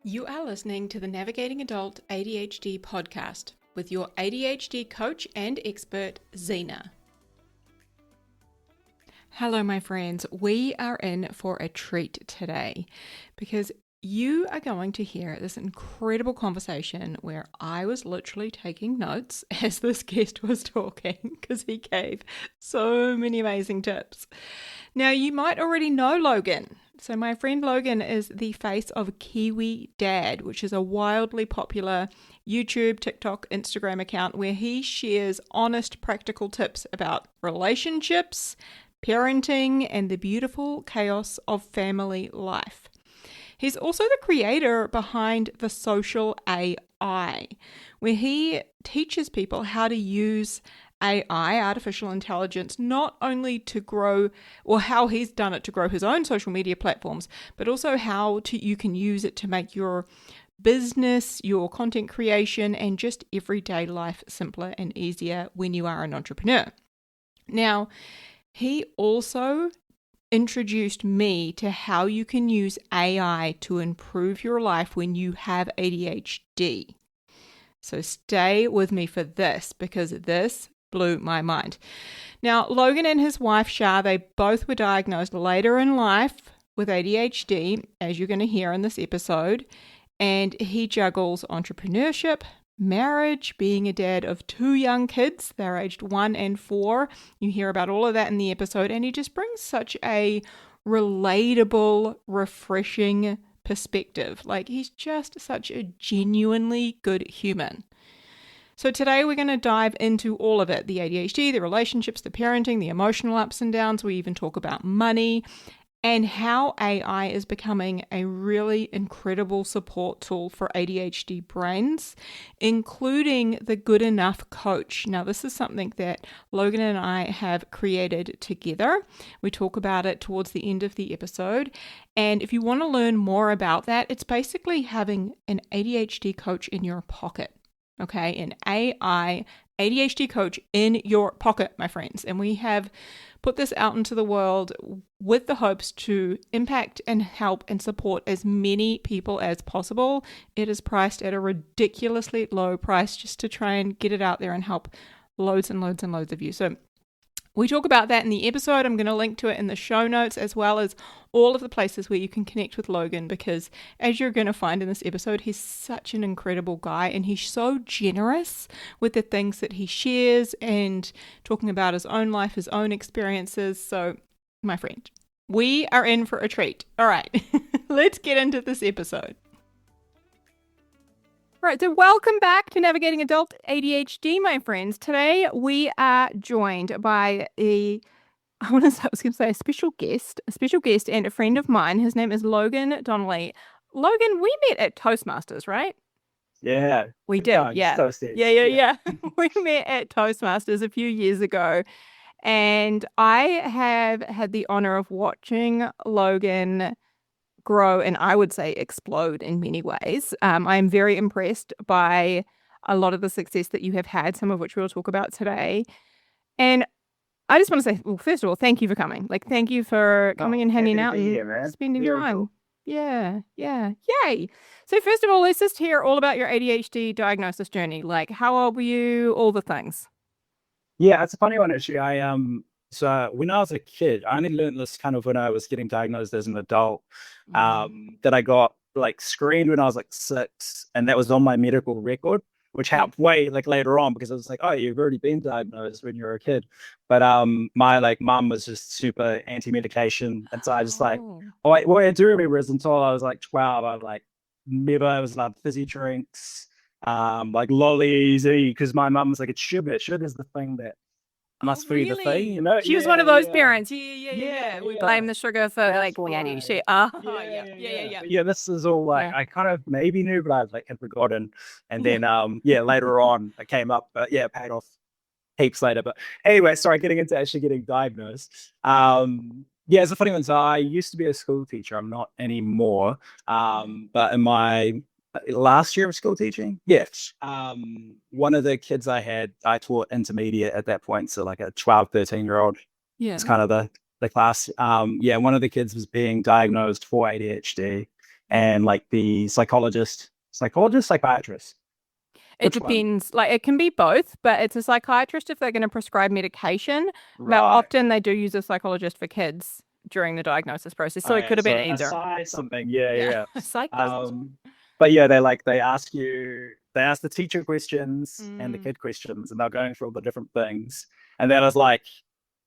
You are listening to the Navigating Adult ADHD podcast with your ADHD coach and expert, Zena. Hello, my friends. We are in for a treat today because you are going to hear this incredible conversation where I was literally taking notes as this guest was talking because he gave so many amazing tips. Now, you might already know Logan. So my friend Logan is the face of KiwiDad, which is a wildly popular YouTube, TikTok, Instagram account where he shares honest, practical tips about relationships, parenting, and the beautiful chaos of family life. He's also the creator behind the Social AI, where he teaches people how to use AI, artificial intelligence, not only to grow, or how he's done it to grow his own social media platforms, but also how you can use it to make your business, your content creation, and just everyday life simpler and easier when you are an entrepreneur. Now, he also introduced me to how you can use AI to improve your life when you have ADHD. So stay with me for this because this blew my mind. Now, Logan and his wife, Shah, they both were diagnosed later in life with ADHD, as you're going to hear in this episode, and he juggles entrepreneurship, marriage, being a dad of 2 young kids. They're aged 1 and 4. You hear about all of that in the episode, and he just brings such a relatable, refreshing perspective. Like, he's just such a genuinely good human. So today we're going to dive into all of it, the ADHD, the relationships, the parenting, the emotional ups and downs. We even talk about money and how AI is becoming a really incredible support tool for ADHD brains, including the Good Enough Coach. Now, this is something that Logan and I have created together. We talk about it towards the end of the episode. And if you want to learn more about that, it's basically having an ADHD coach in your pocket. Okay, an AI ADHD coach in your pocket, my friends. And we have put this out into the world with the hopes to impact and help and support as many people as possible. It is priced at a ridiculously low price just to try and get it out there and help loads and loads and loads of you. So we talk about that in the episode. I'm going to link to it in the show notes, as well as all of the places where you can connect with Logan, because as you're going to find in this episode, he's such an incredible guy and he's so generous with the things that he shares and talking about his own life, his own experiences. So, my friend, we are in for a treat. All right, let's get into this episode. Right, so welcome back to Navigating Adult ADHD, my friends. Today we are joined by a special guest and a friend of mine. His name is Logan Donnelly. Logan, we met at Toastmasters, right? Yeah. We did, yeah. Yeah. We met at Toastmasters a few years ago, and I have had the honor of watching Logan grow and I would say explode in many ways. I am very impressed by a lot of the success that you have had, some of which we'll talk about today. And I just want to say, well, first of all, thank you for coming. Like, thank you for coming and hanging out and spending your time. Cool. Yeah. Yay. So first of all, let's just hear all about your ADHD diagnosis journey. Like, how old were you? All the things. Yeah, it's a funny one, actually. So when I was a kid, I only learned this kind of when I was getting diagnosed as an adult, that I got like screened when I was like 6, and that was on my medical record, which helped way like later on because I was like, oh, you've already been diagnosed when you were a kid. But my like mum was just super anti-medication, and so I just like, what I do remember is until I was like 12, I was allowed fizzy drinks, like lollies, because my mum was like, it's sugar. Sugar's the thing that must be the thing, you know. She was one of those parents. Yeah. We blame the sugar for like ADHD. Yeah. This is all like I kind of maybe knew, but I like had forgotten. And then later on it came up, but it paid off heaps later. But anyway, sorry, getting into actually getting diagnosed. It's a funny one. So I used to be a school teacher. I'm not anymore. But in my last year of school teaching, one of the kids I taught intermediate at that point, so like a 12, 13-year-old. It's kind of the class. One of the kids was being diagnosed for ADHD, and like the psychiatrist. It Which one? depends. Like it can be both, but it's a psychiatrist if they're going to prescribe medication. But Right. often they do use a psychologist for kids during the diagnosis process. So it Okay, could have been so either. aside something, yeah, Yeah. yeah. Psych Yeah. business. But yeah, they ask the teacher questions and the Mm. kid questions, and they're going through all the different things. And that was like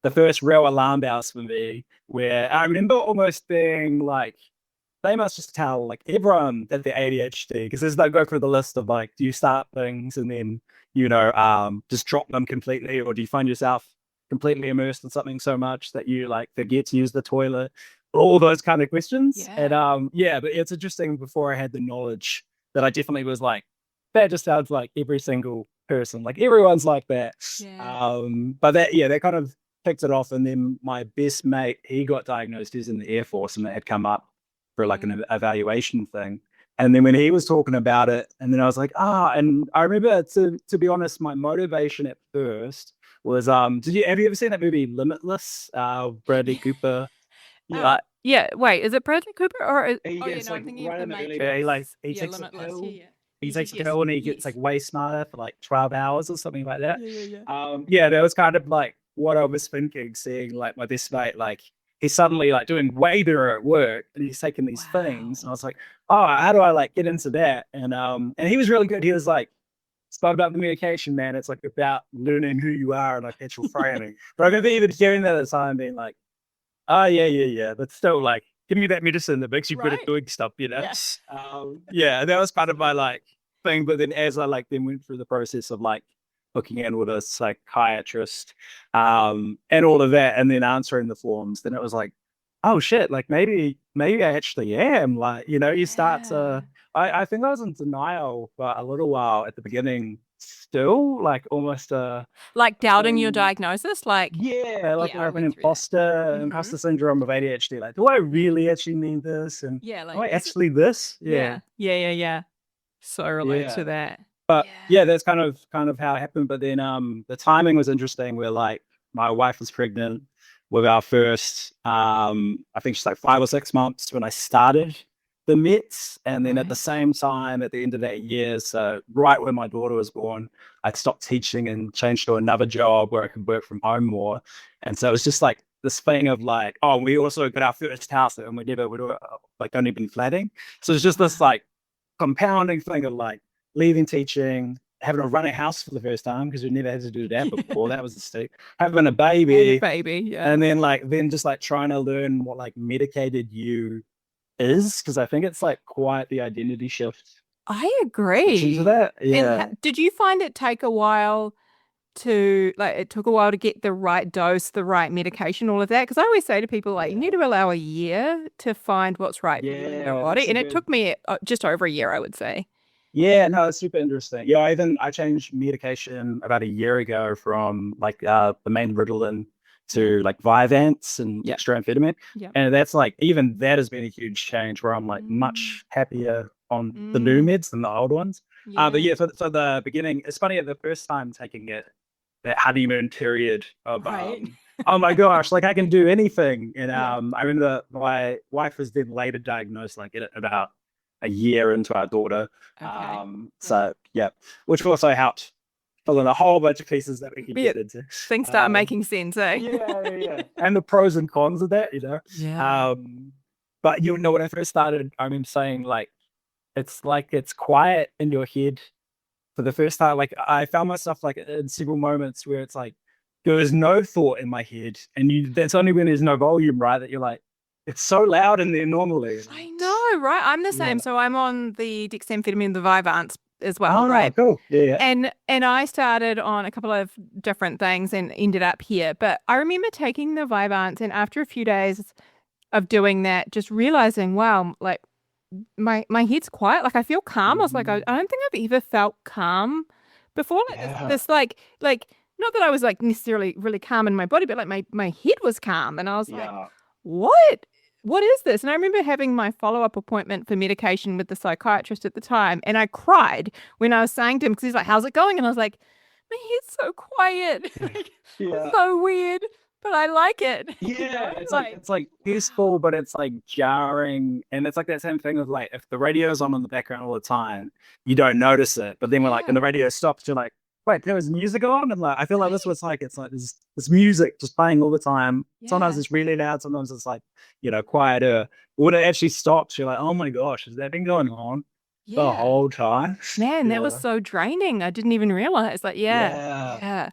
the first real alarm bells for me, where I remember almost being like, they must just tell like everyone that they're ADHD because as they go through the list of like, do you start things and then just drop them completely, or do you find yourself completely immersed in something so much that you like forget to use the toilet? All those kind of questions, and Yeah. yeah, but it's interesting. Before I had the knowledge, that I definitely was like, that just sounds like every single person, like everyone's like that. Yeah. But that kind of kicked it off, and then my best mate, he got diagnosed. He's in the Air Force, and it had come up for like Mm. an evaluation thing. And then when he was talking about it, and then I was like, and I remember to be honest, my motivation at first was have you ever seen that movie Limitless? Bradley Cooper. Yeah. Yeah. Wait, is it Bradley Cooper or He oh yeah, gets no, I'm like thinking of right the in the early he Matrix. like he Yeah, takes a Limitless. pill. Yeah, yeah. He Yes, takes yes, a yes. pill and he gets Yes. like way smarter for like 12 hours or something like that. Yeah, yeah, yeah. Yeah, that was kind of like what I was thinking, seeing like my best mate, like he's suddenly like doing way better at work and he's taking these things. And I Wow. was like, oh, how do I like get into that? And he was really good. He was like, it's not about the medication, man. It's like about learning who you are and like actual training. But I remember even hearing that at the time being like, oh yeah, yeah, yeah. But still like give me that medicine that makes you good at Right? doing stuff, you know? Yes. Yeah, that was kind of my like thing. But then as I like then went through the process of like looking in with a psychiatrist, and all of that, and then answering the forms, then it was like, oh shit, like maybe I actually am. Like, you start Yeah. to I think I was in denial for a little while at the beginning, still, like almost Like a doubting your thing. diagnosis, like Yeah, like yeah, I more of an went through that. imposter syndrome of ADHD. Like, do I Yeah. really actually need this? And Yeah, am like I is it actually this? Yeah, yeah. Yeah, yeah, yeah. So relate yeah. to that. But Yeah. yeah, that's kind of how it happened. But then the timing was interesting. Where like my wife was pregnant with our first, I think she's like 5 or 6 months when I started the Mets, and then at the Right. same time at the end of that year, so right when my daughter was born, I stopped teaching and changed to another job where I could work from home more. And so it was just like this thing of like, oh, we also got our first house and we were like only been flatting. So it's just this Wow. like compounding thing of like leaving teaching, having to run a house for the first time because we never had to do that before. Yeah. That was a step. Having a And a baby, baby, yeah. and then just like trying to learn what like medicated you is, because I think it's like quite the identity shift. I Switching to agree. that, And yeah, did you find it take a while to like it took a while to get the right dose, the right medication, all of that? Because I always say to people like you yeah, need to allow a year to find what's right for you and your yeah. body, That's a and it good. took me just over a year, I would say. Yeah, no, it's super interesting. Yeah, I changed medication about a year ago from like the main Ritalin Yeah. to like Vyvanse and Yeah. extra amphetamine. Yeah. And that's like even that has been a huge change where I'm like Mm, much happier on the new mm, meds than the old ones. But yeah. yeah, so the beginning, it's funny, the first time taking it, that honeymoon period of Right. oh my gosh, like I can do anything. And Yeah. I remember my wife was then later diagnosed like about a year into our daughter. Okay. Right. So yeah, which also helped fill in a whole bunch of pieces that we could Yeah. get into. Things start Um, making sense, eh? yeah, yeah, yeah. And the pros and cons of that. Yeah. Um, but when I first started, I remember saying like it's quiet in your head for the first time. Like I found myself like in several moments where it's like there was no thought in my head, and that's only when there's no volume, right? That you're like, it's so loud in there normally. I know, right? I'm the Yeah. same. So I'm on the dexamphetamine, the Vyvanse as well, Oh, right? cool. Yeah, yeah. And I started on a couple of different things and ended up here. But I remember taking the Vyvanse and after a few days of doing that, just realizing, wow, like my head's quiet. Like I feel calm. I was like, Mhm. I don't think I've ever felt calm before. Like Yeah. this like not that I was like necessarily really calm in my body, but like my head was calm. And I was like, Yeah. what? What is this? And I remember having my follow-up appointment for medication with the psychiatrist at the time. And I cried when I was saying to him, because he's like, how's it going? And I was like, my head's so quiet. Like, it's Yeah. so weird. but I like it. Yeah, it's like peaceful, but it's like jarring, and it's like that same thing of like if the radio's on in the background all the time, you don't notice it, but then we're like, and Yeah, the radio stops, you're like, wait, there was music on, and like I feel like this right. was like it's like this music just playing all the time. Sometimes Yeah, it's really loud, sometimes it's like quieter. When it actually stops, you're like, oh my gosh, has that been going on the yeah. whole time? Man, that was Yeah, so draining. I didn't even realize. Like, yeah, yeah, yeah, yeah.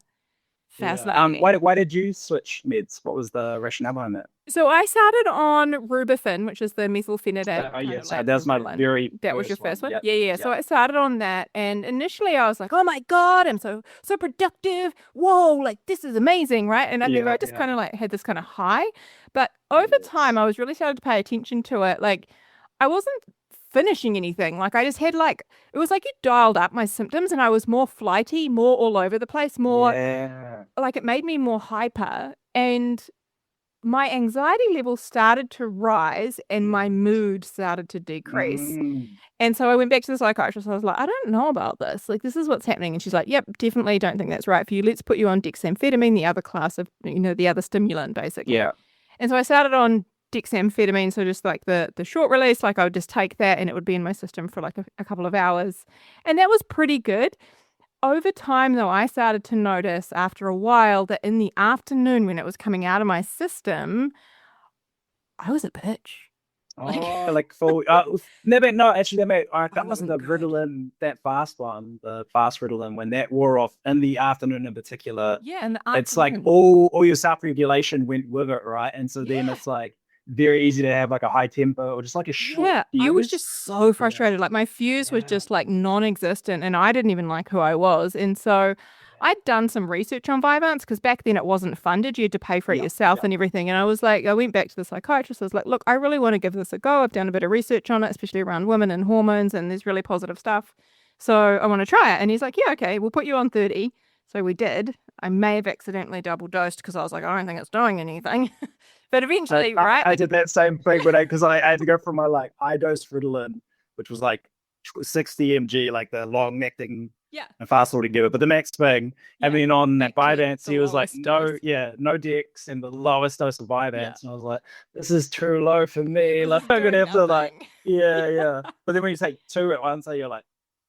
fascinating. Why did you switch meds? What was the rationale behind that? So I started on Rubifin, which is the methylphenidate, Oh kind yeah, of so like that was my Ritalin. very That was your first first one. one? Yep, Yeah, yeah. So yep. I started on that, and initially I was like, "Oh my God, I'm so productive! Whoa, like this is amazing, right?" And I think Yeah, I just yeah. kind of like had this kind of high, but over time Yes. I was really started to pay attention to it. Like I wasn't finishing anything. Like I just had like it was like you dialed up my symptoms, and I was more flighty, more all over the place, more Yeah. like it made me more hyper and my anxiety level started to rise and my Yes. mood started to decrease. Mm. And so I went back to the psychiatrist. I was like, I don't know about this. Like, this is what's happening. And she's like, yep, definitely don't think that's right for you. Let's put you on dexamphetamine, the other class of, the other stimulant, basically. Yeah. And so I started on dexamphetamine. So just like the short release, like I would just take that and it would be in my system for like a couple of hours. And that was pretty good. Over time, though, I started to notice after a while that in the afternoon when it was coming out of my system, I was a bitch. Like, Oh, like full. Never. No, actually, I that wasn't wasn't the good. Ritalin, that fast one, the fast Ritalin. When that wore off in the afternoon, in particular, Yeah, in the it's like afternoon. all your self regulation went with it, right? And so then Yeah. it's like very easy to have like a high tempo or just like a short Yeah. I was fuse. just so Yeah. frustrated. Like, my fuse was Yeah. just like non existent, and I didn't even like who I was. And so I'd done some research on Vyvanse because back then it wasn't funded. You had to pay for it Yeah. yourself Yeah. and everything. And I was like, I went back to the psychiatrist. I was like, look, I really want to give this a go. I've done a bit of research on it, especially around women and hormones, and there's really positive stuff. So I want to try it. And he's like, yeah, okay, we'll put you on 30. So we did. I may have accidentally double dosed because I was like, I don't think it's doing anything. But eventually, right? I Like, did that same thing, but because I had to go from my like high dose Ritalin, which was like 60 mg, like the long acting yeah, and fast all together, but the max thing. And yeah. then on that Back to Vyvanse, the he was like, lowest dose. no, yeah, no Dex and the lowest dose of Yeah. Vyvanse. And I was like, this is too low for me. This Like, is I'm gonna doing have to like, nothing. yeah, yeah. But then when you take two at once, you're like,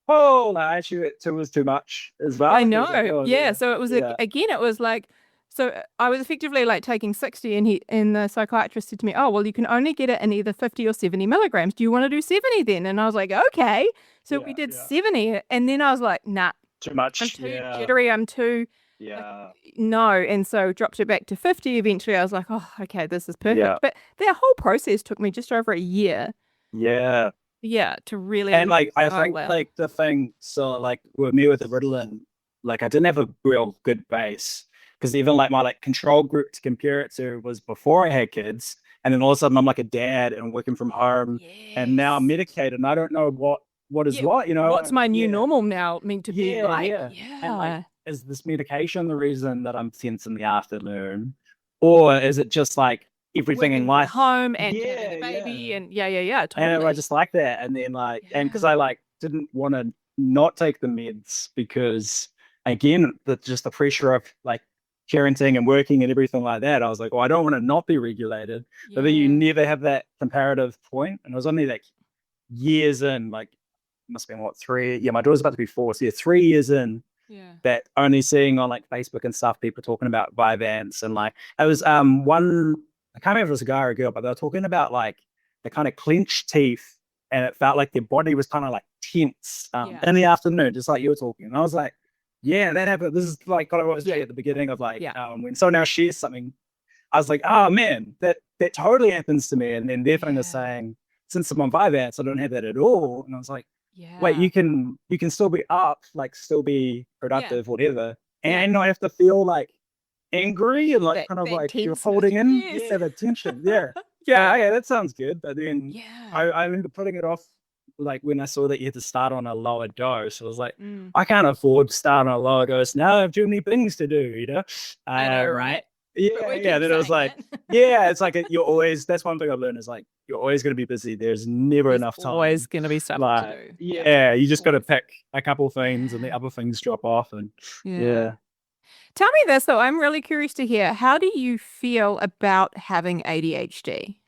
oh, like, actually, two was too much as I well. He was like, know. oh, Yeah. yeah, So it was yeah, again. It was like so. I was effectively like taking 60, and the psychiatrist said to me, "Oh, well, you can only get it in either 50 or 70 milligrams. Do you want to do 70 then?" And I was like, "Okay." So we yeah, did yeah. 70, and then I was like, "Nah, Too I'm much. too Yeah, jittery. I'm too like yeah, no." And so dropped it back to 50. Eventually, I was like, "Oh, okay, this is yeah, perfect." But that whole process took me just over a year. yeah. Yeah, to really And like understand. I Oh think well. like the thing, so like with me with the Ritalin, like I didn't have a real good base because even like my like control group to compare it to was before I had kids, and then all of a sudden I'm like a dad and working from home, and now I'm Yes. medicated, and I don't know what is Yeah, what, you know? what's my new Yeah, normal now meant to be yeah, like? yeah. And like, Yeah. is this medication the reason that I'm tense in the afternoon, or is it just like everything in Working from life? home and having Yeah, the baby yeah. and yeah, And I totally. just like that. And then like, and Yeah. because I like didn't want to not take the meds because again, just the pressure of like parenting and working and everything like that. I was like, well, I don't want to not be regulated. But then you Yeah. never have that comparative point. And it was only like years in, like must have been what, 3? Yeah, my daughter's about to be 4. So yeah, 3 years in Yeah. that only seeing on like Facebook and stuff, people talking about Vyvanse and like it was one, I can't remember if it was a guy or a girl, but they were talking about like the kind of clenched teeth and it felt like their body was kind of like tense Yeah. in the afternoon, just like you were talking. And I was like, yeah, that happened. This is like kind of what I was saying Yeah. at the beginning of like Yeah. when someone else shares something, I was like, oh man, that totally happens to me. And then their thing was Yeah. saying, since I'm on Vyvanse, I don't have that at all. And I was like, wait, Yeah. you can still be up, like still be Yeah. productive, whatever, Yeah. and not have to feel like angry and like That kind of that like you're tenseness. holding in, Yes. yeah, the tension. Yeah. Yeah, Yeah. okay, that sounds good. But then Yeah. I remember putting it off like when I saw that you had to start on a lower dose. I was like, Mm. I can't afford to start on a lower dose now. I have too many things to do, you know? I know, right? But Yeah, we yeah. keep Then it was saying like, it. yeah, it's like you're always, that's one thing I've learned is like, you're always going to be busy. There's never There's enough always time. gonna be stuff to Like, do. Yep. yeah, you just got to Always. pick a couple things and the Yeah. other things drop off. And Yeah. yeah, Tell me this though, I'm really curious to hear. How do you feel about having ADHD?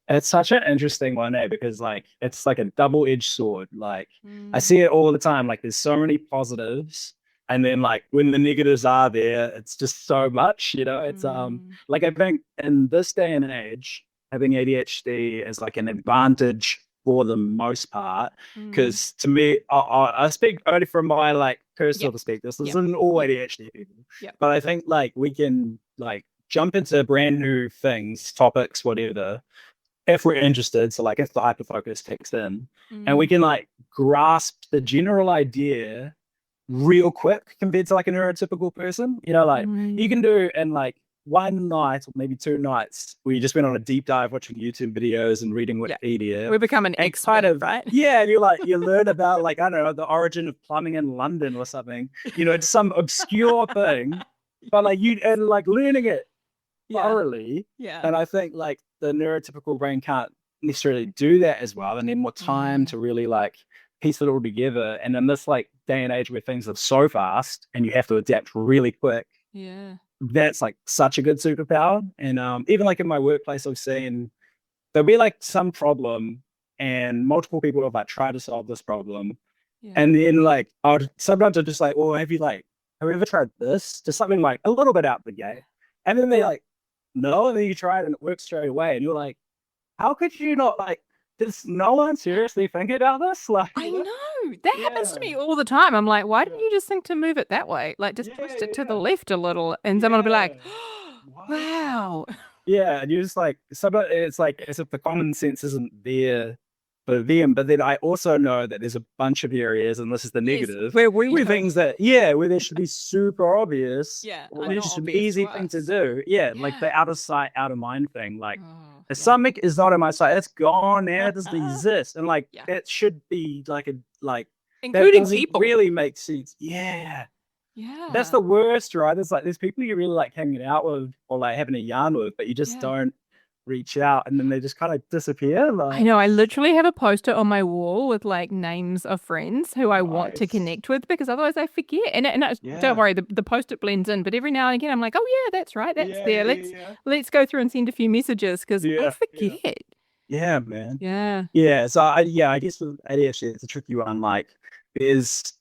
It's such an interesting one, because like it's like a double-edged sword. Like I Mm, see it all the time. Like there's so many positives, and then like when the negatives are there, it's just so much, It's mm, like I think in this day and age, having ADHD is like an advantage for the most part. mm. Because to me, I speak only from my like personal Yep, perspective. This yep, isn't all yep, ADHD people, yep. but I think like we can like jump into brand new things, topics, whatever, if we're interested. So like if the hyperfocus kicks in, and we Mm, can like grasp the general idea real quick compared to like a neurotypical person, like you mm. can do in like one night or maybe 2 nights where you just went on a deep dive watching YouTube videos and reading Yeah. Wikipedia We become an and kind expert, of, right? yeah, and you like you learn about like, I don't know, the origin of plumbing in London or something, it's some obscure thing, but like you and like learning it Yeah, thoroughly. yeah, And I think like the neurotypical brain can't necessarily do that as well. They need more time yeah, to really like piece it all together. And in this like day and age where things are so fast and you have to adapt really quick, yeah. that's like such a good superpower. And even like in my workplace, I've seen there'll be like some problem and multiple people have like tried to solve this problem. Yeah. And then like sometimes I'm just like, well, have you ever tried this? Just something like a little bit out the gate. And then they like, no, and then you try it and it works straight away. And you're like, how could you not like, does no one seriously think about this? Like, I know. That happens to yeah, me all the time. I'm like, why didn't yeah, you just think to move it that way? Like, just yeah, twist it to the yeah, left a little, and someone will be like, yeah. What? wow. Yeah, and you're just like, it's like as if the common sense isn't there for them. But then I also know that there's a bunch of areas, and this is the Yes, negative, where we where don't. things that, yeah, where they should be super obvious Yeah, or are like not just an obvious to easy thing to us. do. Yeah, like Yeah. the out of sight, out of mind thing. Like Oh, if yeah. something is not in my sight, it's gone now, it doesn't exist. And like Yeah. it should be like a like that Including doesn't people. really make sense. Yeah. That's Yeah. the worst, right? It's like there's people you really like hanging out with or like having a yarn with, but you just Yeah. don't reach out, and then they just kind of disappear. I Like, know. I literally have a poster on my wall with like names of friends who I want to nice. connect with because otherwise I forget. Don't Yeah. worry, the post-it blends in. But every now and again, I'm like, oh yeah, that's right, that's Yeah, there. yeah, Let's yeah. let's go through and send a few messages because I Yeah, yeah. forget. Yeah, man. Yeah. Yeah. So I guess with ADHD, it's a tricky one. Like, there's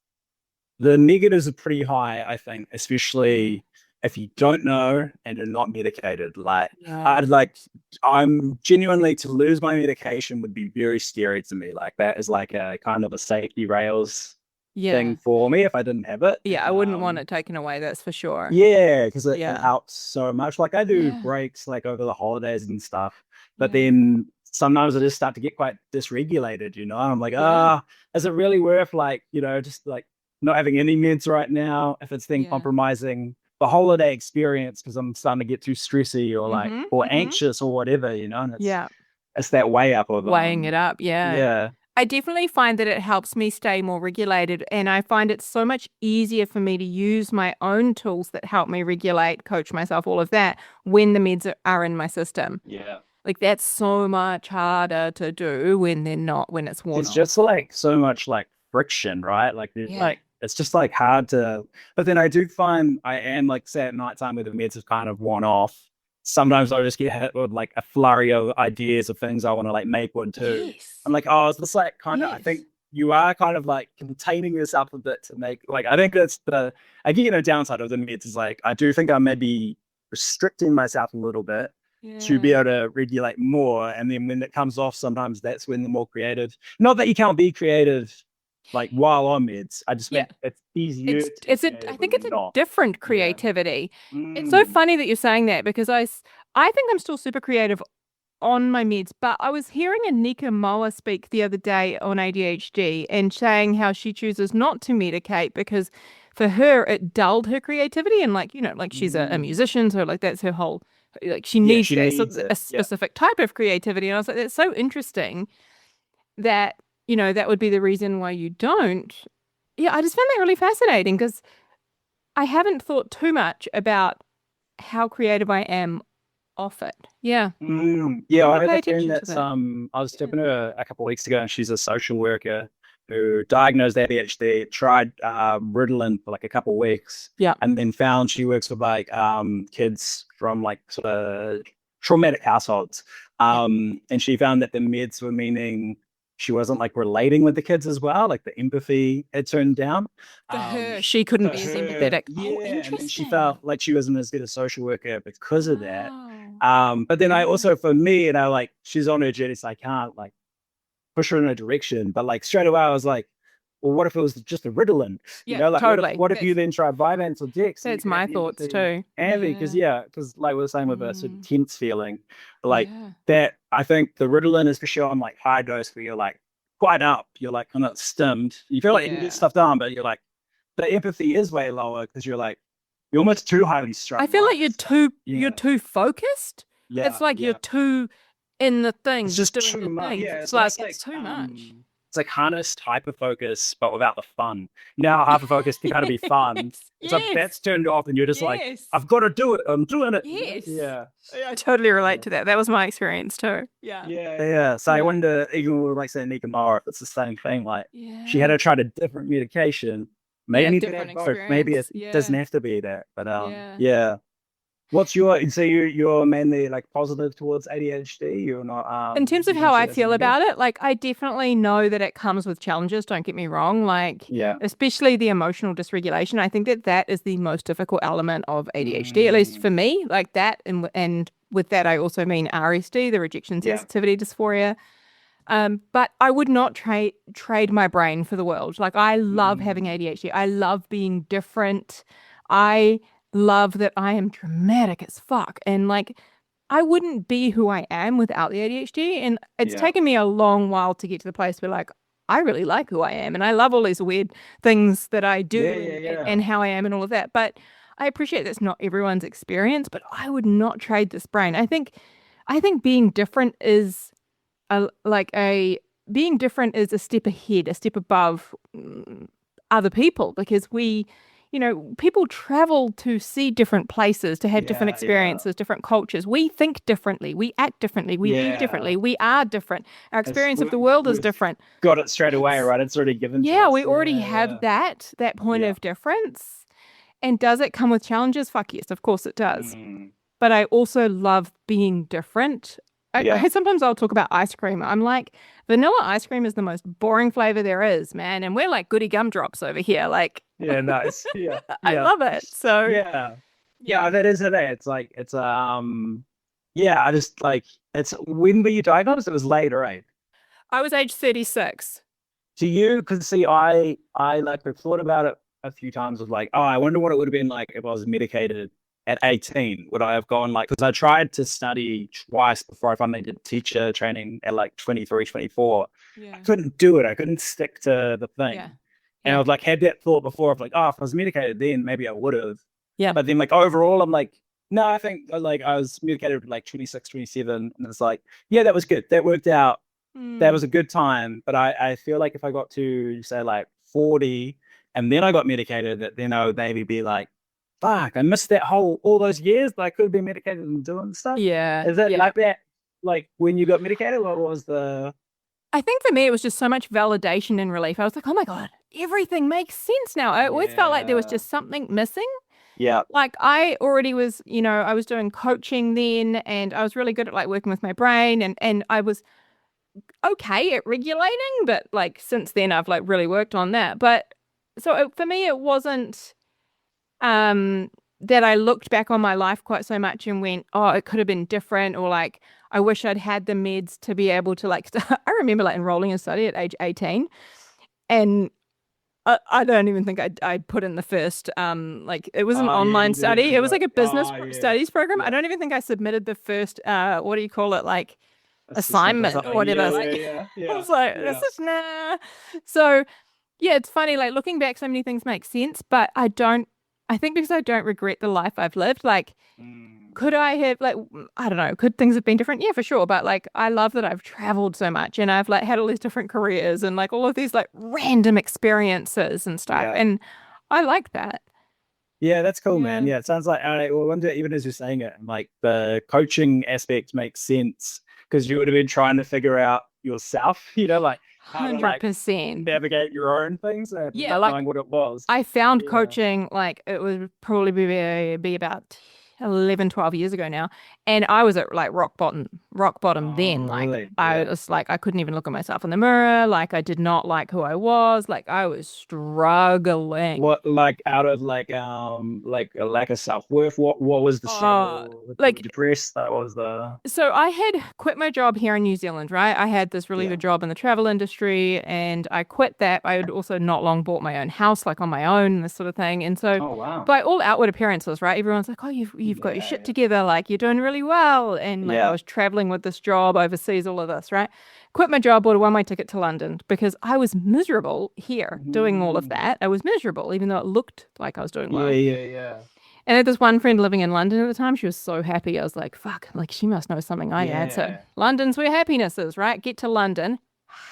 the negatives are pretty high, I think, especially if you don't know and are not medicated. Like, Yeah. I'd like, I'm genuinely to lose my medication would be very scary to me. Like, that is like a kind of a safety rails Yeah. thing for me if I didn't have it. Yeah. I And wouldn't want it taken away. That's for sure. yeah, because it Yeah. helps so much. Like I do Yeah. breaks like over the holidays and stuff, but Yeah. then sometimes I just start to get quite dysregulated, I'm like, Yeah. is it really worth like, just like not having any meds right now if it's then Yeah. compromising the holiday experience because I'm starting to get too stressy or like Mm-hmm. or Mm-hmm. anxious or whatever, and Yeah. it's that way up of Weighing it up. Yeah. yeah. I definitely find that it helps me stay more regulated, and I find it so much easier for me to use my own tools that help me regulate, coach myself, all of that when the meds are in my system. Yeah. Like that's so much harder to do when they're not, when it's worn It's off. just like so much like friction, right? Like Yeah. it's just like hard to. But then I do find I am like say at nighttime where the meds have kind of worn off. Sometimes I just get hit with like a flurry of ideas of things I want to like make one too. Yes. I'm like, oh, it's just like kind of. I Yes. think you are kind of like containing yourself a bit to make like. I think that's the. I get downside of the meds is like I do think I may be restricting myself a little bit to be Yeah. able to regulate more. And then when it comes off, sometimes that's when the more creative. Not that you can't be creative like while on meds. I just Yeah. meant it's easier to be I creative when think you're it's a not. different Yeah. creativity. It's so Mm. funny that you're saying that because I think I'm still super creative on my meds, but I was hearing Anika Moa speak the other day on ADHD and saying how she chooses not to medicate because for her it dulled her creativity and like she's a Mm. musician, so like that's her whole like she Yeah, needs she that so needs it. a Yeah. specific type of creativity. And I was like, that's so interesting that that would be the reason why you don't. Yeah, I just found that really fascinating because I haven't thought too much about how creative I am off it. Yeah. Yeah, I'm I gonna had pay a friend attention to that's that. I was Yeah. talking to her a couple of weeks ago, and she's a social worker who diagnosed ADHD, tried Ritalin for like a couple of weeks, Yeah. and then found she works with like kids from like sort of traumatic households. And she found that the meds were meaning she wasn't like relating with the kids as well, like the empathy had turned down. For her, she couldn't be as empathetic. Yeah, Oh, and then she interesting. felt like she wasn't as good a social worker because of that. Wow. But then I also, for me, like she's on her journey, so I can't like push her in a direction. But like straight away, I was like, well, what if it was just a Ritalin? You Yeah, know, like totally. what if you then try Vyvanse or Dex? That's my thoughts too. And because like we were saying with a sort of tense feeling, like Yeah. that, I think the Ritalin, especially on like high dose, where you're like quite up, you're like kind of stimmed. You feel like you can get stuff done, but you're like the empathy is way lower because you're almost too highly strung. I feel like you're too focused. Yeah, it's like you're too in the thing. It's just doing too the much. thing. Yeah, it's like it's too much. It's like harnessed hyper focus, but without the fun. You know how hyper focus can kind of be fun. It's like that's turned off, and you're just like, I've got to do it. I'm doing it. Yes. Yeah. I totally relate to that. That was my experience too. Yeah. Yeah. So I wonder, even with like saying Nika Mara, if it's the same thing. Like she had to try a different medication. Maybe different both. Maybe it doesn't have to be that. But yeah. What's so you're mainly like positive towards ADHD? You're not in terms of how I feel about it, like I definitely know that it comes with challenges, don't get me wrong, like especially the emotional dysregulation. I think that is the most difficult element of ADHD, at least for me, like that, and with that I also mean RSD, the rejection sensitivity dysphoria. But I would not trade my brain for the world. Like I love having ADHD. I love being different. I love that I am dramatic as fuck. And like, I wouldn't be who I am without the ADHD. And it's taken me a long while to get to the place where like, I really like who I am. And I love all these weird things that I do and how I am and all of that. But I appreciate that's not everyone's experience, but I would not trade this brain. I think being different is being different is a step ahead, a step above other people because people travel to see different places, to have different experiences, different cultures. We think differently. We act differently. We be differently. We are different. Our experience of the world is different. Got it straight away, right? It's already given to us. We already have that point of difference. And does it come with challenges? Fuck yes, of course it does. But I also love being different. Sometimes I'll talk about ice cream. I'm like, vanilla ice cream is the most boring flavor there is, man. And we're like goody gumdrops over here. Like, nice. I love it. So that is it. It's like I just like it's when were you diagnosed? It was later, right? I was age 36. To you, because see, I like I've thought about it a few times. Of like, oh, I wonder what it would have been like if I was medicated at 18. Would I have gone like, because I tried to study twice before I finally did teacher training at like 23, 24. I couldn't do it. I couldn't stick to the thing. And I was like, had that thought before of like, oh, if I was medicated then maybe I would have. But then like overall, I'm like, no, I think like I was medicated at like 26, 27. And it's like, yeah, that was good. That worked out. That was a good time. But I feel like if I got to say like 40 and then I got medicated, that then I would maybe be like, fuck, I missed all those years that I could have been medicated and doing stuff. Is it like that? Like when you got medicated, what was the... I think for me, it was just so much validation and relief. I was like, oh my God, everything makes sense now. I always felt like there was just something missing. Like I already was, I was doing coaching then and I was really good at like working with my brain and I was okay at regulating, but like since then I've like really worked on that. But so for me, it wasn't that I looked back on my life quite so much and went, oh, it could have been different, or like I wish I'd had the meds to be able to like I remember like enrolling in study at age 18 and I don't even think I put in the first like it was an online study. It was like a business studies program. I don't even think I submitted the first what do you call it, like assignment or whatever. I was like, this is nah. So yeah, it's funny, like looking back, so many things make sense, but I think because I don't regret the life I've lived, like could I have like, I don't know, could things have been different? Yeah, for sure. But like, I love that I've traveled so much and I've like had all these different careers and like all of these like random experiences and stuff. And I like that. Yeah, that's cool, man. Yeah, it sounds like, I wonder, even as you're saying it, like the coaching aspect makes sense because you would have been trying to figure out yourself, like how to like 100%. navigate your own things and Yeah, not like knowing what it was. I found Yeah. coaching, like it would probably be about 11, 12 years ago now. And I was at like rock bottom then. Like Really? I was like, I couldn't even look at myself in the mirror. Like I did not like who I was. Like I was struggling. What, like out of like a lack of self-worth? What was the struggle? You were Like depressed? That was the So I had quit my job here in New Zealand, right? I had this really yeah. good job in the travel industry and I quit that. I had also not long bought my own house, like on my own and this sort of thing. And so Oh wow. by all outward appearances, right? Everyone's like, oh, you've got your shit together. Like you're doing really well. And like I was traveling with this job overseas, all of this, right? Quit my job, bought a one-way ticket to London because I was miserable here doing all of that. I was miserable, even though it looked like I was doing well. Yeah. And I had this one friend living in London at the time. She was so happy. I was like, fuck, like she must know something I had. So London's where happiness is, right? Get to London,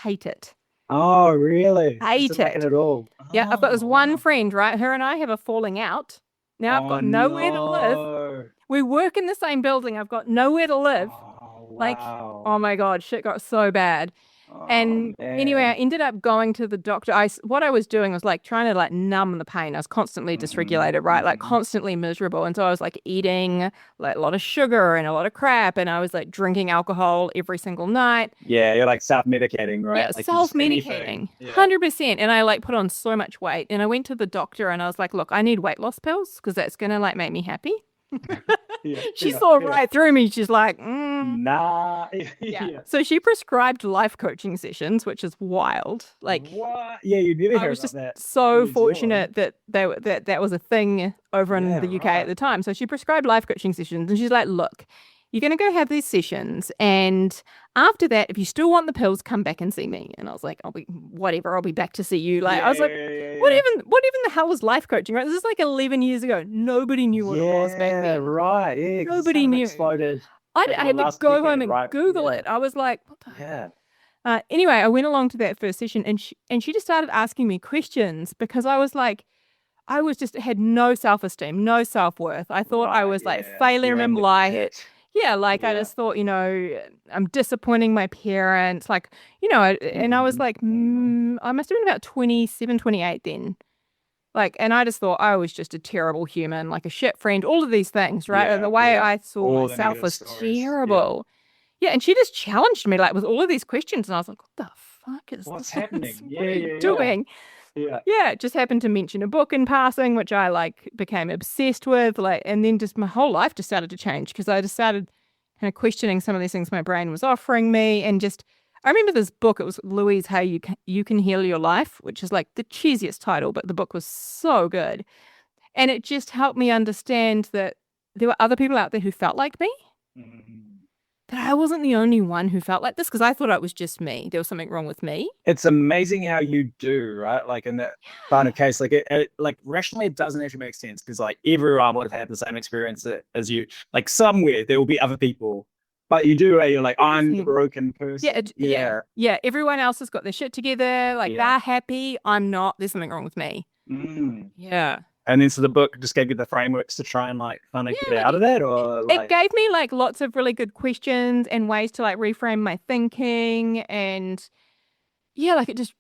hate it. Oh, really? Hate it. At all. Yeah, I've got this one friend, right? Her and I have a falling out. Now I've got nowhere to live. We work in the same building. I've got nowhere to live. Oh, Like, wow. oh my God, shit got so bad. And anyway, I ended up going to the doctor. What I was doing was like trying to like numb the pain. I was constantly dysregulated, right? Like constantly miserable. And so I was like eating like a lot of sugar and a lot of crap. And I was like drinking alcohol every single night. Yeah, you're like self-medicating, right? Yeah, like self-medicating, 100%. And I like put on so much weight. And I went to the doctor and I was like, look, I need weight loss pills because that's going to like make me happy. She saw right through me. She's like, nah. So she prescribed life coaching sessions, which is wild. Like, what? Yeah, you never hear I was about just that. so fortunate that that was a thing over in the UK at the time. So she prescribed life coaching sessions, and she's like, look, you're going to go have these sessions. And after that, if you still want the pills, come back and see me. And I was like, I'll be back to see you. Like, I was like, what even the hell was life coaching, right? This is like 11 years ago. Nobody knew what it was back then. Right. Yeah, nobody knew. Exploded. I had to go home and Google it. I was like, what the anyway, I went along to that first session and she just started asking me questions because I was like, I just had no self-esteem, no self-worth. I thought I was like failure in life. Yeah, like I just thought, I'm disappointing my parents. Like, and I was like, I must have been about 27, 28 then. Like, and I just thought I was just a terrible human, like a shit friend, all of these things, right? And the way I saw myself was terrible. Yeah, and she just challenged me like with all of these questions, and I was like, "What the fuck is what's happening? What are you doing?" Yeah, just happened to mention a book in passing, which I like became obsessed with, like, and then just my whole life just started to change because I just started kind of questioning some of these things my brain was offering me, and just I remember this book. It was Louise Hay, You Can Heal Your Life, which is like the cheesiest title, but the book was so good, and it just helped me understand that there were other people out there who felt like me. That I wasn't the only one who felt like this because I thought it was just me. There was something wrong with me. It's amazing how you do, right? Like in that kind of case, like it like rationally, it doesn't actually make sense because like everyone would have had the same experience as you. Like somewhere there will be other people, but you do. You're like, I'm the broken person. Yeah. Everyone else has got their shit together. Like they're happy. I'm not. There's something wrong with me. Yeah. And then so the book just gave you the frameworks to try and like kind of get out of that, or like... It gave me like lots of really good questions and ways to like reframe my thinking, and like it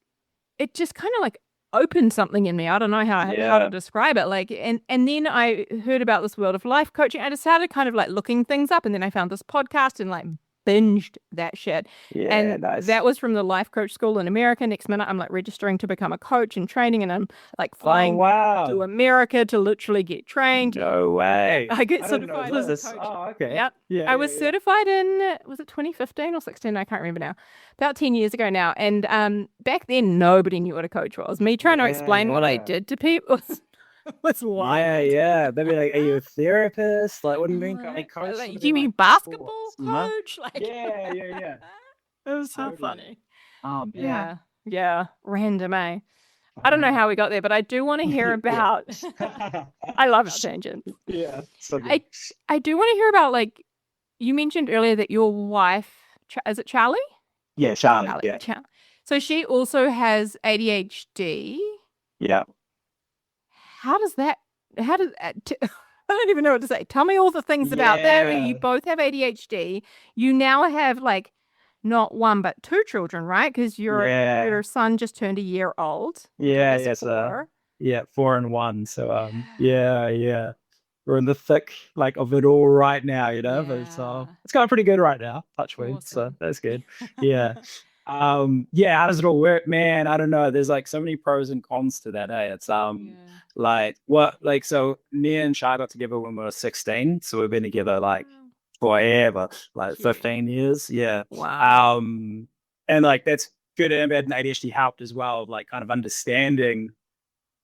just kind of like opened something in me. I don't know how to describe it. Like, and then I heard about this world of life coaching. I just started kind of like looking things up, and then I found this podcast and like binged that shit. And that was from the life coach school in America. Next minute I'm like registering to become a coach and training, and I'm like flying to America to literally get trained. No way. I get certified as a coach. Oh, okay. I was certified in, was it 2015 or 16? I can't remember now. About 10 years ago now. And back then nobody knew what a coach was. Me trying to explain what I did to people was wild. Yeah. They'd be like, are you a therapist? Like, what do you mean? Coach? Like, do you mean basketball coach? Like, yeah. It was so funny. Oh, man. Yeah. Random, eh? I don't know how we got there, but I do want to hear about... I love our tangents. Yeah. So I do want to hear about, like, you mentioned earlier that your wife, is it Charlie? Yeah, Charlie. Yeah. So she also has ADHD. Yeah. I don't even know what to say. Tell me all the things about that. You both have ADHD. You now have like not one but two children, right? Because Yeah. your son just turned a year old. Your Yeah, daughter's yes, 4. yeah, 4 and 1. So Yeah. yeah. We're in the thick like of it all right now, but Yeah. it's going pretty good right now. Touch wood. So Awesome. that's good. Yeah. Yeah, how does it all work, man? I don't know. There's like so many pros and cons to that, eh? It's Yeah. like what like so me and Shai got together when we were 16, so we've been together like Wow. forever, like Cute. 15 years. Yeah. Wow. Um and like that's good and bad, and ADHD helped as well of like kind of understanding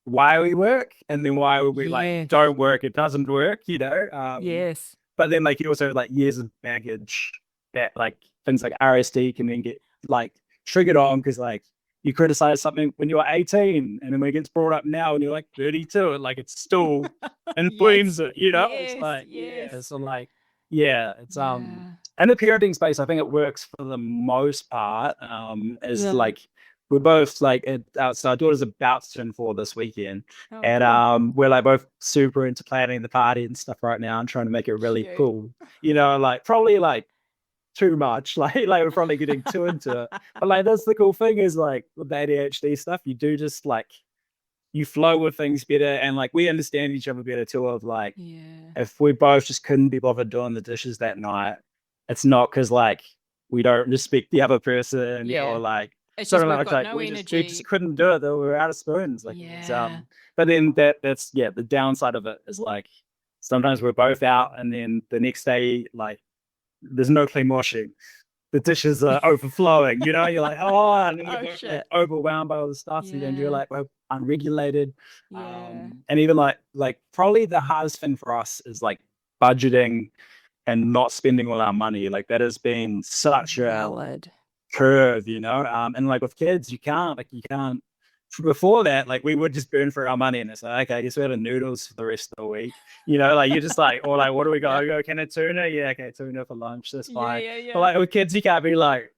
why we work and then why we like Yes. don't work, it doesn't work. Yes. But then like you also have like years of baggage that like things like RSD can then get like triggered on because like you criticize something when you're 18 and then when it gets brought up now and you're like 32 and like it's still inflames Yes. it. It's Yes. like yeah, Yes. so like yeah, it's Yeah. and the parenting space I think it works for the most part. Is Yeah. like we're both like so our daughter's about to turn 4 this weekend, Oh, and cool. we're like both super into planning the party and stuff right now and trying to make it really Cute. cool. Like probably like too much. Like we're probably getting too into it. But like that's the cool thing is like with the ADHD stuff, you do just like you flow with things better and like we understand each other better too of like Yeah. if we both just couldn't be bothered doing the dishes that night, it's not because like we don't respect the other person or Yeah. like It's just something we've got like no we just energy. couldn't do it. Though we were out of spoons. Like it's Yeah. but then that's yeah, the downside of it is like sometimes we're both out and then the next day like there's no clean washing. The dishes are overflowing, you're like, oh, and then we're Oh both like shit. overwhelmed by all the stuff. So then you're Yeah. like, we're unregulated. Yeah. And even like probably the hardest thing for us is like budgeting and not spending all our money. Like that has been such a Valid. curve. And like with kids, you can't. Before that, like we would just burn for our money, and it's like, okay, I guess we have noodles for the rest of the week. Like you're just like, or like, what do we go? Yeah. I go, can a tuna? Yeah, okay, tuna for lunch. That's Yeah. fine. Yeah. But Yeah. like with kids, you can't be like,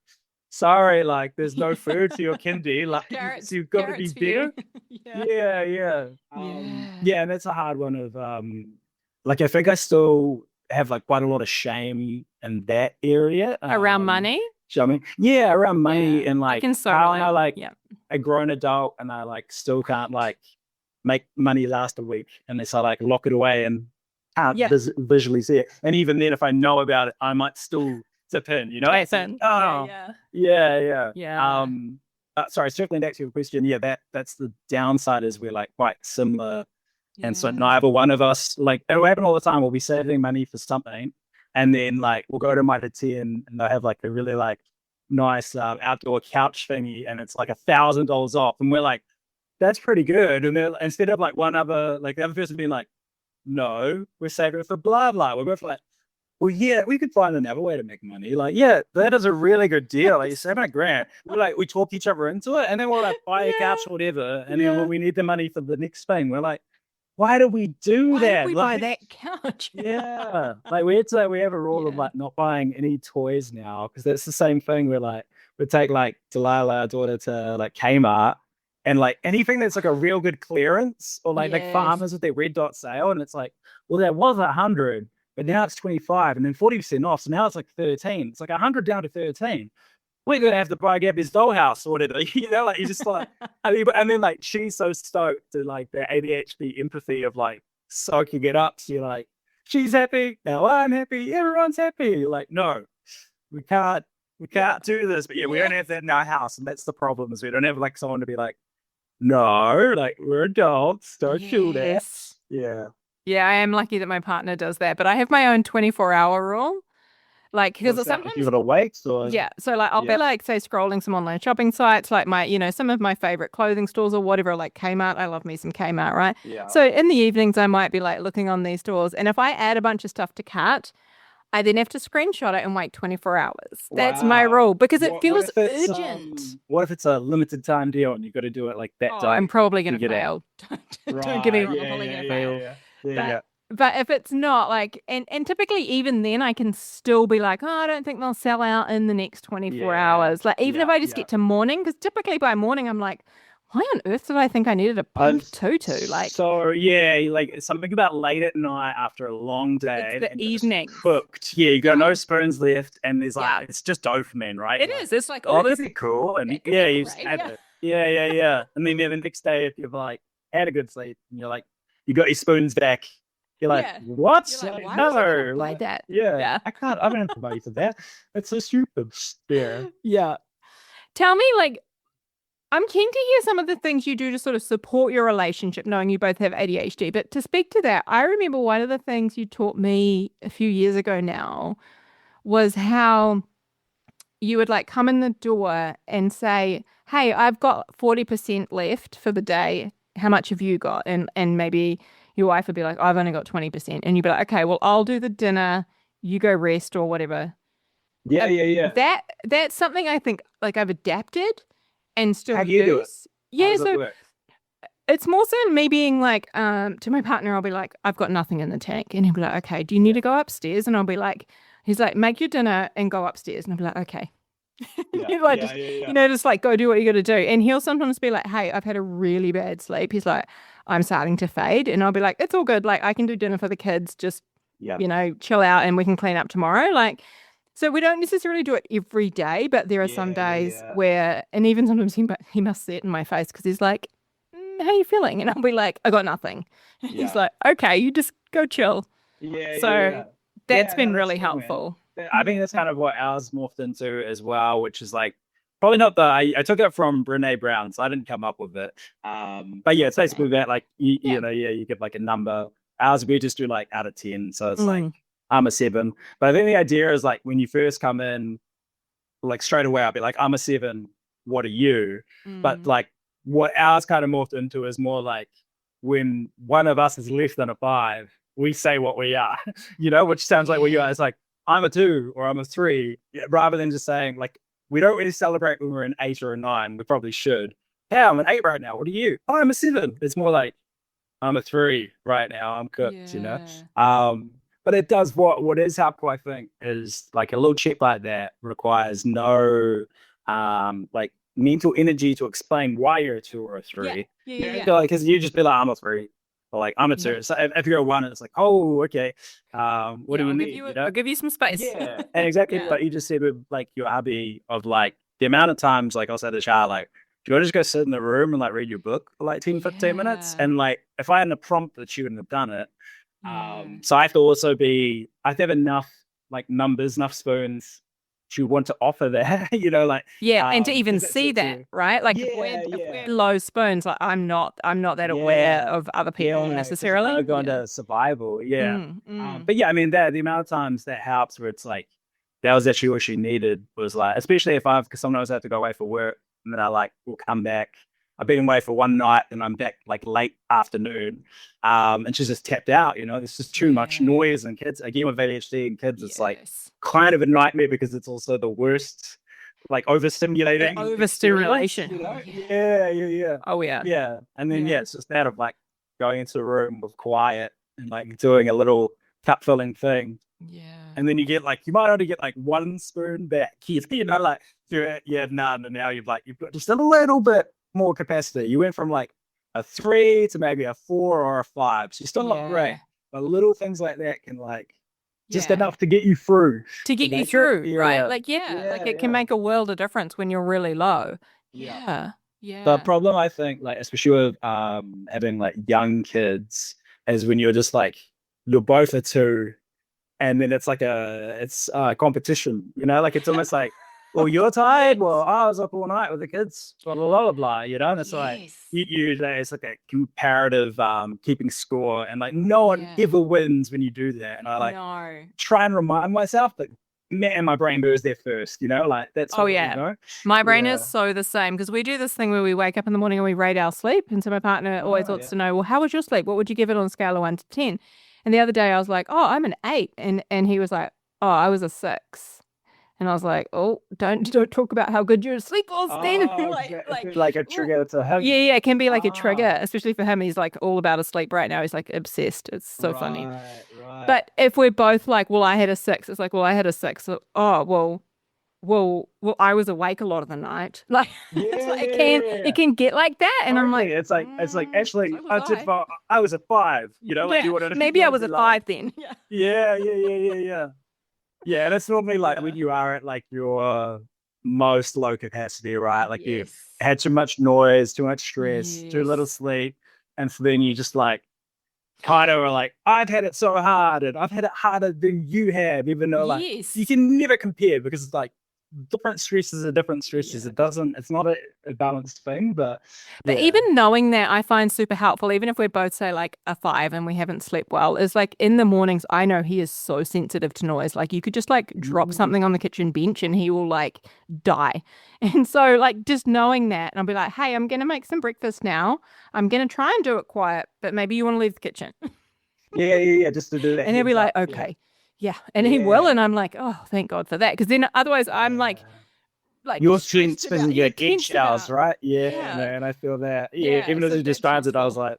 sorry, like there's no food for your kindy. Like so Carrots. you've got to be Carrots for you. better. Yeah. Yeah. Yeah. Yeah, and that's a hard one of like I think I still have like quite a lot of shame in that area. Around money? So I mean, yeah, around money Yeah. and I like can so how relate. like Yeah. a grown adult and I like still can't like make money last a week unless I like lock it away and can't Yeah. visually see it. And even then, if I know about it, I might still tip in. Tap It's like, in. Yeah. oh, Yeah. yeah. Yeah. Sorry, circling back to your question. Yeah, that's the downside is we're like quite similar. And so Yeah. neither one of us like it'll happen all the time. We'll be saving money for something, and then like we'll go to Mitre 10 and they'll have like a really like nice outdoor couch thingy, and it's like $1,000 off, and we're like, that's pretty good. And then instead of like one other like the other person being like, no, we're saving it for blah blah. We're both like, well, yeah, we could find another way to make money. Like, yeah, that is a really good deal. Like, you're saving a grand. We're like, we talk each other into it, and then we'll like buy a Yeah. couch or whatever. And then when Yeah. we need the money for the next thing, we're like, why do we do Why did that? we buy Like, that couch? yeah, like we have a rule of Yeah. like not buying any toys now because that's the same thing. We're like we take like Delilah, our daughter, to like Kmart and like anything that's like a real good clearance or like Yes. farmers with their red dot sale, and it's like, well, that was 100, but now it's 25, and then 40% off, so now it's like 13. It's like 100 down to 13. We're gonna have to buy Gabby's dollhouse or whatever, like you just like I mean, and then like she's so stoked to like the ADHD empathy of like soaking it up. So you're like, she's happy, now I'm happy, everyone's happy. You're like, no, we Yeah. can't do this. But yeah, we Yeah. don't have that in our house, and that's the problem is we don't have like someone to be like, no, like we're adults, don't shoot at. Yes. Yeah. Yeah, I am lucky that my partner does that, but I have my own 24-hour rule. Like, because What's that? If you're sometimes, gonna wait, or yeah. So, like, I'll be yeah, like, say, scrolling some online shopping sites, like some of my favorite clothing stores or whatever, like Kmart. I love me some Kmart, right? yeah, So, in the evenings, I might be like looking on these stores. And if I add a bunch of stuff to cart, I then have to screenshot it and wait 24 hours. That's my wow. rule because it What feels if it's urgent. what if it's a limited time deal and you got to do it like that Oh, I'm day probably going to to get out? fail. Don't get me Right. wrong, I'm Yeah. probably Yeah. going to Yeah. fail. Yeah. Yeah. But Yeah. but if it's not like and typically even then I can still be like, oh, I don't think they'll sell out in the next 24 Yeah. hours. Like even if Yeah. I just Yeah. get to morning, because typically by morning I'm like, why on earth did I think I needed a And pink tutu? Like, so yeah, like something about late at night after a long it's day the and you're just evenings. cooked. Yeah, you got no spoons left, and there's Yeah. like it's just dopamine, right? It You're like, is. It's like, oh, oh, this this is cool, and that could yeah, be you just great. have Yeah. it. Yeah. And then the next day, if you've like had a good sleep, and you're like, you got your spoons back. You're like, Yeah. what? You're like, Like, why was I gonna no, buy like, that? yeah, Yeah. I can't. I don't have the money for that. That's so stupid. Yeah. Yeah. Tell me, like, I'm keen to hear some of the things you do to sort of support your relationship, knowing you both have ADHD. But to speak to that, I remember one of the things you taught me a few years ago now was how you would like come in the door and say, "Hey, I've got 40% left for the day. How much have you got?" And maybe your wife would be like, "I've only got 20%." And you'd be like, "Okay, well, I'll do the dinner, you go rest or whatever." Yeah. That's something I think like I've adapted and How still do you do it? use. How Yeah, does it so work? it's more so me being like, to my partner, I'll be like, I've got nothing in the tank. And he'll be like, okay, do you need Yeah. to go upstairs? And I'll be like, he's like, make your dinner and go upstairs. And I'll be like, okay. Yeah. You like just, just like go do what you got to do. And he'll sometimes be like, hey, I've had a really bad sleep. He's like, I'm starting to fade. And I'll be like, it's all good. Like I can do dinner for the kids. Just, Yeah. chill out and we can clean up tomorrow. Like, so we don't necessarily do it every day, but there are some days Yeah. where, and even sometimes he must see it in my face because he's like, how you feeling? And I'll be like, I got nothing. He's Yeah. like, okay, you just go chill. So that's Yeah, been no, that's really cool, man. helpful. I think that's kind of what ours morphed into as well, which is like probably not I took it from Brene Brown, so I didn't come up with it. But yeah, it's Okay. basically that like Yeah. you give like a number. Ours we just do like out of 10. So it's like Mm. I'm a 7. But I think the idea is like when you first come in, like straight away I'll be like, I'm a 7, what are you? But Mm. like what ours kind of morphed into is more like when one of us is less than a 5, we say what we are, which sounds like what you are. Yeah. It's like I'm a 2 or I'm a 3, rather than just saying like we don't really celebrate when we're an 8 or a 9. We probably should. Yeah, I'm an 8 right now. What are you? Oh, I'm a 7. It's more like I'm a 3 right now. I'm cooked. Yeah. But it does what is helpful, I think, is like a little check like that requires no like mental energy to explain why you're a 2 or a Yeah. 3. Yeah. Because you just be like, I'm a 3. Or like I'm a 2. Yeah. So if you're a 1, it's like, oh, okay. What Yeah. do we I'll give need? you I'll give you some space. Yeah. And exactly Yeah. what you just said with like your hubby of like the amount of times like I'll say to the shower, like, do you want to just go sit in the room and like read your book for like 10, 15 minutes? Yeah. And like if I hadn't have prompted, she wouldn't have done it. Yeah. So I have to have enough like numbers, enough spoons to want to offer that, like Yeah, and to even 'cause that's see it that, too. right? Like Yeah, if we're yeah. low spoons, like I'm not that aware Yeah. of other people Yeah. Because you kind necessarily. of go Yeah. into survival. Yeah. Mm. But yeah, I mean that the amount of times that helps where it's like that was actually what she needed was like, especially if because sometimes I have to go away for work and then I like will come back. I've been away for one night and I'm back like late afternoon. And she's just tapped out. There's just too much Yeah. noise and kids again with ADHD and kids, it's like Yes. kind of a nightmare because it's also the worst, like overstimulating experience, Overstimulation. Oh, yeah. Yeah. Oh, yeah. Yeah. And then Yeah. it's just that of like going into a room with quiet and like doing a little cup filling thing. Yeah. And then you might only get like one spoon back. Like you had none, and now you've got just a little bit more capacity. You went from like a 3 to maybe a 4 or a 5. So you're still not great. Yeah. But little things like that can like just Yeah. enough to get you through. To get you Make it. through, right? Yeah. Like, yeah, like it can Yeah. make a world of difference when you're really low. Yeah. Yeah. The Yeah. problem I think, like especially with having like young kids, is when you're just like you're both a 2, and then it's competition. Like it's almost like, well, you're tired. Well, I was up all night with the kids, blah blah blah. And it's like Yes. it's like a comparative keeping score, and like no one Yeah. ever wins when you do that. And I like No. try and remind myself that man, my brain goes there first. Like that's Oh, yeah. My brain is Yeah. so the same because we do this thing where we wake up in the morning and we rate our sleep. And so my partner always Oh, wants yeah. to know, well, how was your sleep? What would you give it on a scale of 1 to 10? And the other day I was like, oh, I'm an 8. And he was like, oh, I was a 6. And I was like, oh, don't talk about how good your sleep was then. Oh, like a ooh. trigger to him. Yeah, it can be like a trigger, Ah, especially for him. He's like all about his sleep right now. He's like obsessed. It's so funny. right. But if we're both like, well, I had a 6, it's like, well, I had a 6. So, oh, well, well, I was awake a lot of the night. Like, it's Yeah, like yeah, yeah, it yeah. can get like that. And I'm Totally. like, It's like actually So was I did I. I was a 5, like yeah, you would maybe I was be a like, 5 then. Yeah. yeah, yeah, yeah, yeah, yeah. Yeah, and it's normally like when Yeah. you are at like your most low capacity, right? Like you Yes. had too much noise, too much stress, too little Yes. sleep. And so then you just like kind of are like, I've had it so hard and I've had it harder than you have, even though like you Yes. can never compare because it's like different stresses are different stresses. Yeah. It's not a balanced thing, but But yeah. even knowing that I find super helpful, even if we're both say like a 5 and we haven't slept well, is like in the mornings, I know he is so sensitive to noise. Like you could just like drop Mm. something on the kitchen bench and he will like die. And so like just knowing that, and I'll be like, hey, I'm gonna make some breakfast now. I'm gonna try and do it quiet, but maybe you want to leave the kitchen. Yeah, yeah, yeah. Just to do that And he'll be heads like, up. Yeah. okay. Yeah. And he will. Yeah. And I'm like, oh, thank God for that. Because then otherwise I'm Yeah. like You're stressed about, spending yeah, your tense eggshells, about. right? Yeah, Yeah. man, I feel that. Yeah, Yeah. even as So you that's described it, I was useful. like,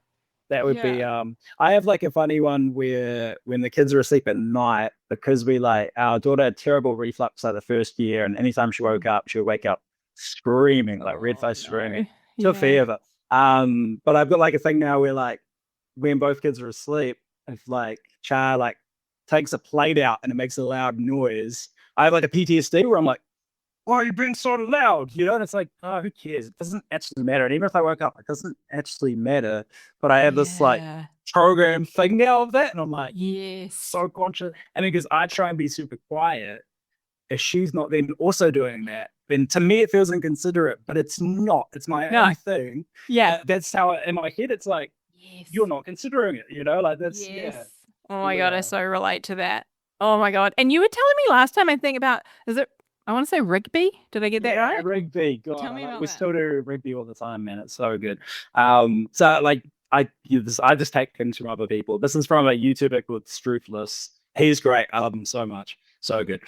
that would be Yeah. I have like a funny one where when the kids are asleep at night, because we like our daughter had terrible reflux like the first year, and anytime she woke up, she would wake up screaming, like red Oh face screaming. no. To Yeah. fever. But I've got like a thing now where like when both kids are asleep, if like Char like takes a plate out and it makes a loud noise, I have like a PTSD where I'm like, why are you being so loud? And it's like, oh, who cares? It doesn't actually matter. And even if I woke up, it doesn't actually matter. But I have this like Yeah. program thing now of that. And I'm like, Yes. so conscious. And because I try and be super quiet, if she's not then also doing that, then to me it feels inconsiderate, but it's not. It's my No. own thing. Yeah. And that's how in my head it's like, Yes. you're not considering it, like that's Yes. Oh my God, I yeah. so relate to that. Oh my God. And you were telling me last time, I think about, is it, I want to say Rigby. Did I get that Yeah, right? rugby. God, Tell me about we that. still do rugby all the time, man. It's so good. So like I just take things from other people. This is from a YouTuber called Struthless. He's great. I love him so much. So good.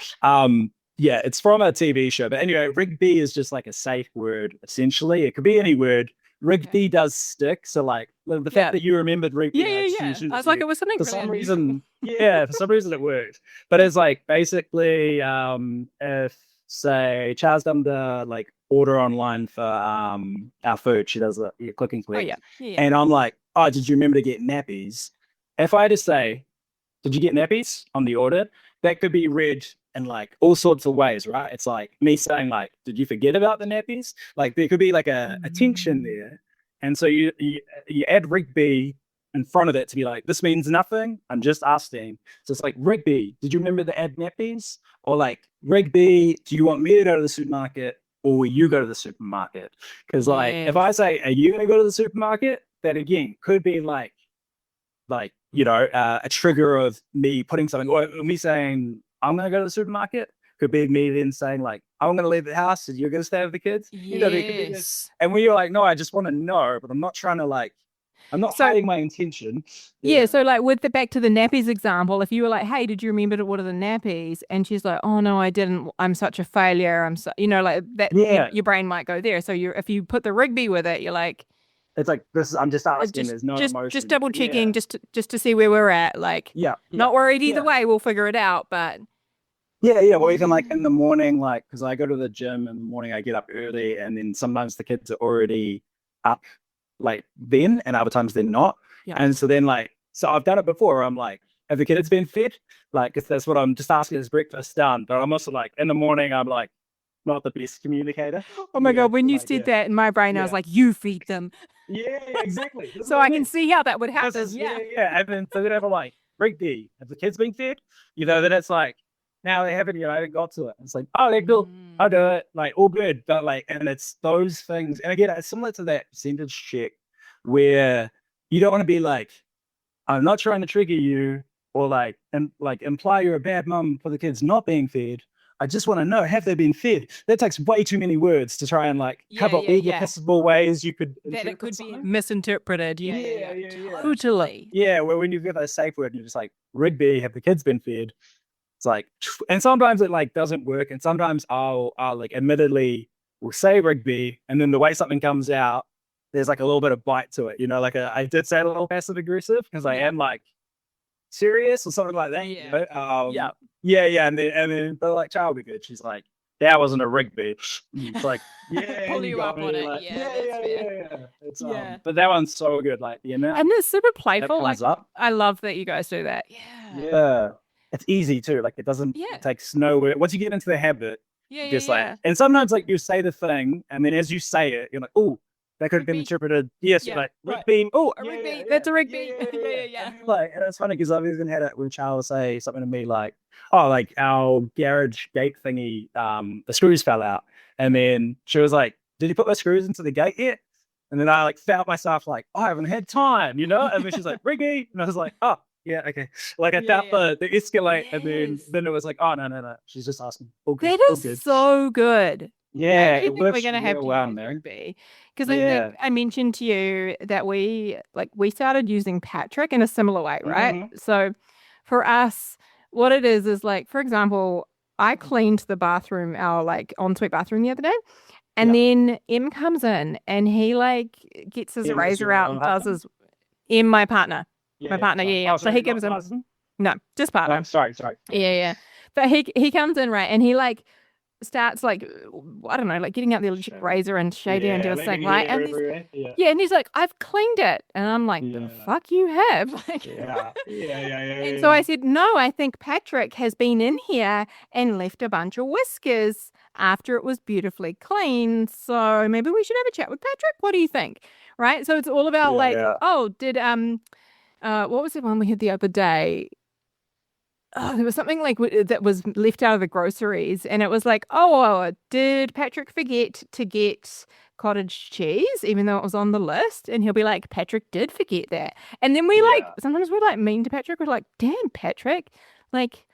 Yeah, it's from a TV show. But anyway, rugby is just like a safe word, essentially. It could be any word. Okay. Rigby does stick. So like the fact Yeah. that you remembered Yeah. Rigby, I Yeah. just Yeah. assumed I it was like, you. it was something For Really some unusual. reason, yeah, for some reason it worked. But it's like basically, if say Char's done the like order online for our food, she does a click and Oh yeah. collect, Yeah. Yeah. and I'm like, oh, did you remember to get nappies? If I just say, did you get nappies on the order? That could be read in like all sorts of ways, right? It's like me saying like, did you forget about the nappies? Like there could be like a tension Mm. there. And so you add Rigby in front of it to be like, this means nothing. I'm just asking. So it's like, Rigby, did you remember to add nappies? Or like, Rigby, do you want me to go to the supermarket or will you go to the supermarket? Because like if I Yes. say, are you gonna go to the supermarket? That again could be like a trigger of me putting something or me saying I'm gonna go to the supermarket could be me then saying like I'm gonna leave the house and you're gonna stay with the kids. There could be this, Yes. and when you're like, no, I just want to know, but I'm not trying to like I'm not So hiding my intention. yeah, Yeah. so like with the back to the nappies example, if you were like, "Hey, did you remember to order the nappies?" and she's like, "Oh no, I didn't. I'm such a failure. I'm so," like that. Yeah. Your brain might go there. So if you put the Rigby with it, you're like, It's like this is I'm just asking, just there's no just emotion. double Yeah. checking, just to see where we're at. Like, Yeah. Yeah. not worried either Yeah. way. We'll figure it out. But Yeah, yeah. Or even like in the Mm. morning, like because I go to the gym in the morning, I get up early, and then sometimes the kids are already up like then, and other times they're not. yeah, And so then like so I've done it before. Where I'm like, have the kids been fed? Like, if that's what I'm just asking, is breakfast done? But I'm also like in the morning, I'm like not the best communicator. oh my Yeah, God, when you like said that in my brain, I was yeah, like, you feed them. yeah, yeah, exactly. This is So what I I can mean. see how that would This happen. is Yeah. And then so then I'm like, break D. Have the kids been fed? Then it's like, now they haven't, I haven't got to it. It's like, oh, they're cool. I'll Mm. do it. Like, all good. But like, and it's those things. And again, it's similar to that percentage check where you don't want to be like, I'm not trying to trigger you or like imply you're a bad mum for the kids not being fed. I just want to know, have they been fed? That takes way too many words to try and like Yeah, cover yeah, all the yeah. possible ways you could That it interpret could be something. Misinterpreted. Yeah, yeah, Yeah, yeah. yeah, yeah. Totally. Yeah, where when you get that safe word, you're just like, Rigby, have the kids been fed? It's like, and sometimes it like doesn't work. And sometimes I'll like admittedly will say Rigby, and then the way something comes out, there's like a little bit of bite to it. Like I did say it a little passive aggressive because I Yeah. am like serious or something like that. Yeah. Yeah. Yeah, yeah. And then but like child will be good. She's like, that wasn't a Rigby. It's like, yeah, Pull you you got up on me. it. Like, Yeah, that's fair. yeah. It's Yeah. but that one's so good. Like the amount And it's super that playful. Like, comes up. I love that you guys do that. Yeah. Yeah, it's easy too. Like it Yeah. takes no work. Once you get into the habit, Yeah. just Yeah. and sometimes like you say the thing, and then as you say it, you're like, oh, that could have been Rigby. interpreted. Yes, you're Yeah. like Right. Rigby. Oh, a Yeah, Rigby. yeah, That's a yeah, Rigby. yeah, yeah, Yeah. yeah. Yeah. And then, and it's funny because I've even had it when Charles will say something to me like, oh, like our garage gate thingy, the screws fell out. And then she was like, did you put the screws into the gate yet? And then I like felt myself like, oh, I haven't had time, you know? And then she's like, Rigby. And I was like, oh, yeah, okay. Like I felt Yeah. the escalate, and Yes. then it was like, oh no. She's just asking. All good, That all is good. so good. I Yeah, actually it think we're works going to have real to well, use man. Rigby because I think Yeah. I mentioned to you that we started using Patrick in a similar way, right? Mm-hmm. So for us, what it is like, for example, I cleaned the bathroom, our like ensuite bathroom the other day, and Yeah. then M comes in and he like gets his Em was razor your out and does husband? his M, my partner, Yeah, my yeah. partner, yeah, yeah. Oh, So he sorry, not comes in, husband. no, just Oh, partner, I'm sorry. yeah, yeah. But he comes in right, and he like starts like I don't know, like getting out the electric Shaving. razor and shaving into Yeah, a sink, leaving right? hair And everywhere. Yeah. yeah, and he's like, I've cleaned it, and I'm like, the Yeah. fuck you have, like. And so I Yeah. said, no, I think Patrick has been in here and left a bunch of whiskers after it was beautifully clean. So maybe we should have a chat with Patrick. What do you think? Right? So it's all about Yeah, like, yeah. oh, did what was the one we had the other day? Oh, there was something like that was left out of the groceries, and it was like, oh, did Patrick forget to get cottage cheese, even though it was on the list? And he'll be like, Patrick did forget that. And then we like Yeah. sometimes we're like mean to Patrick. We're like, damn, Patrick, like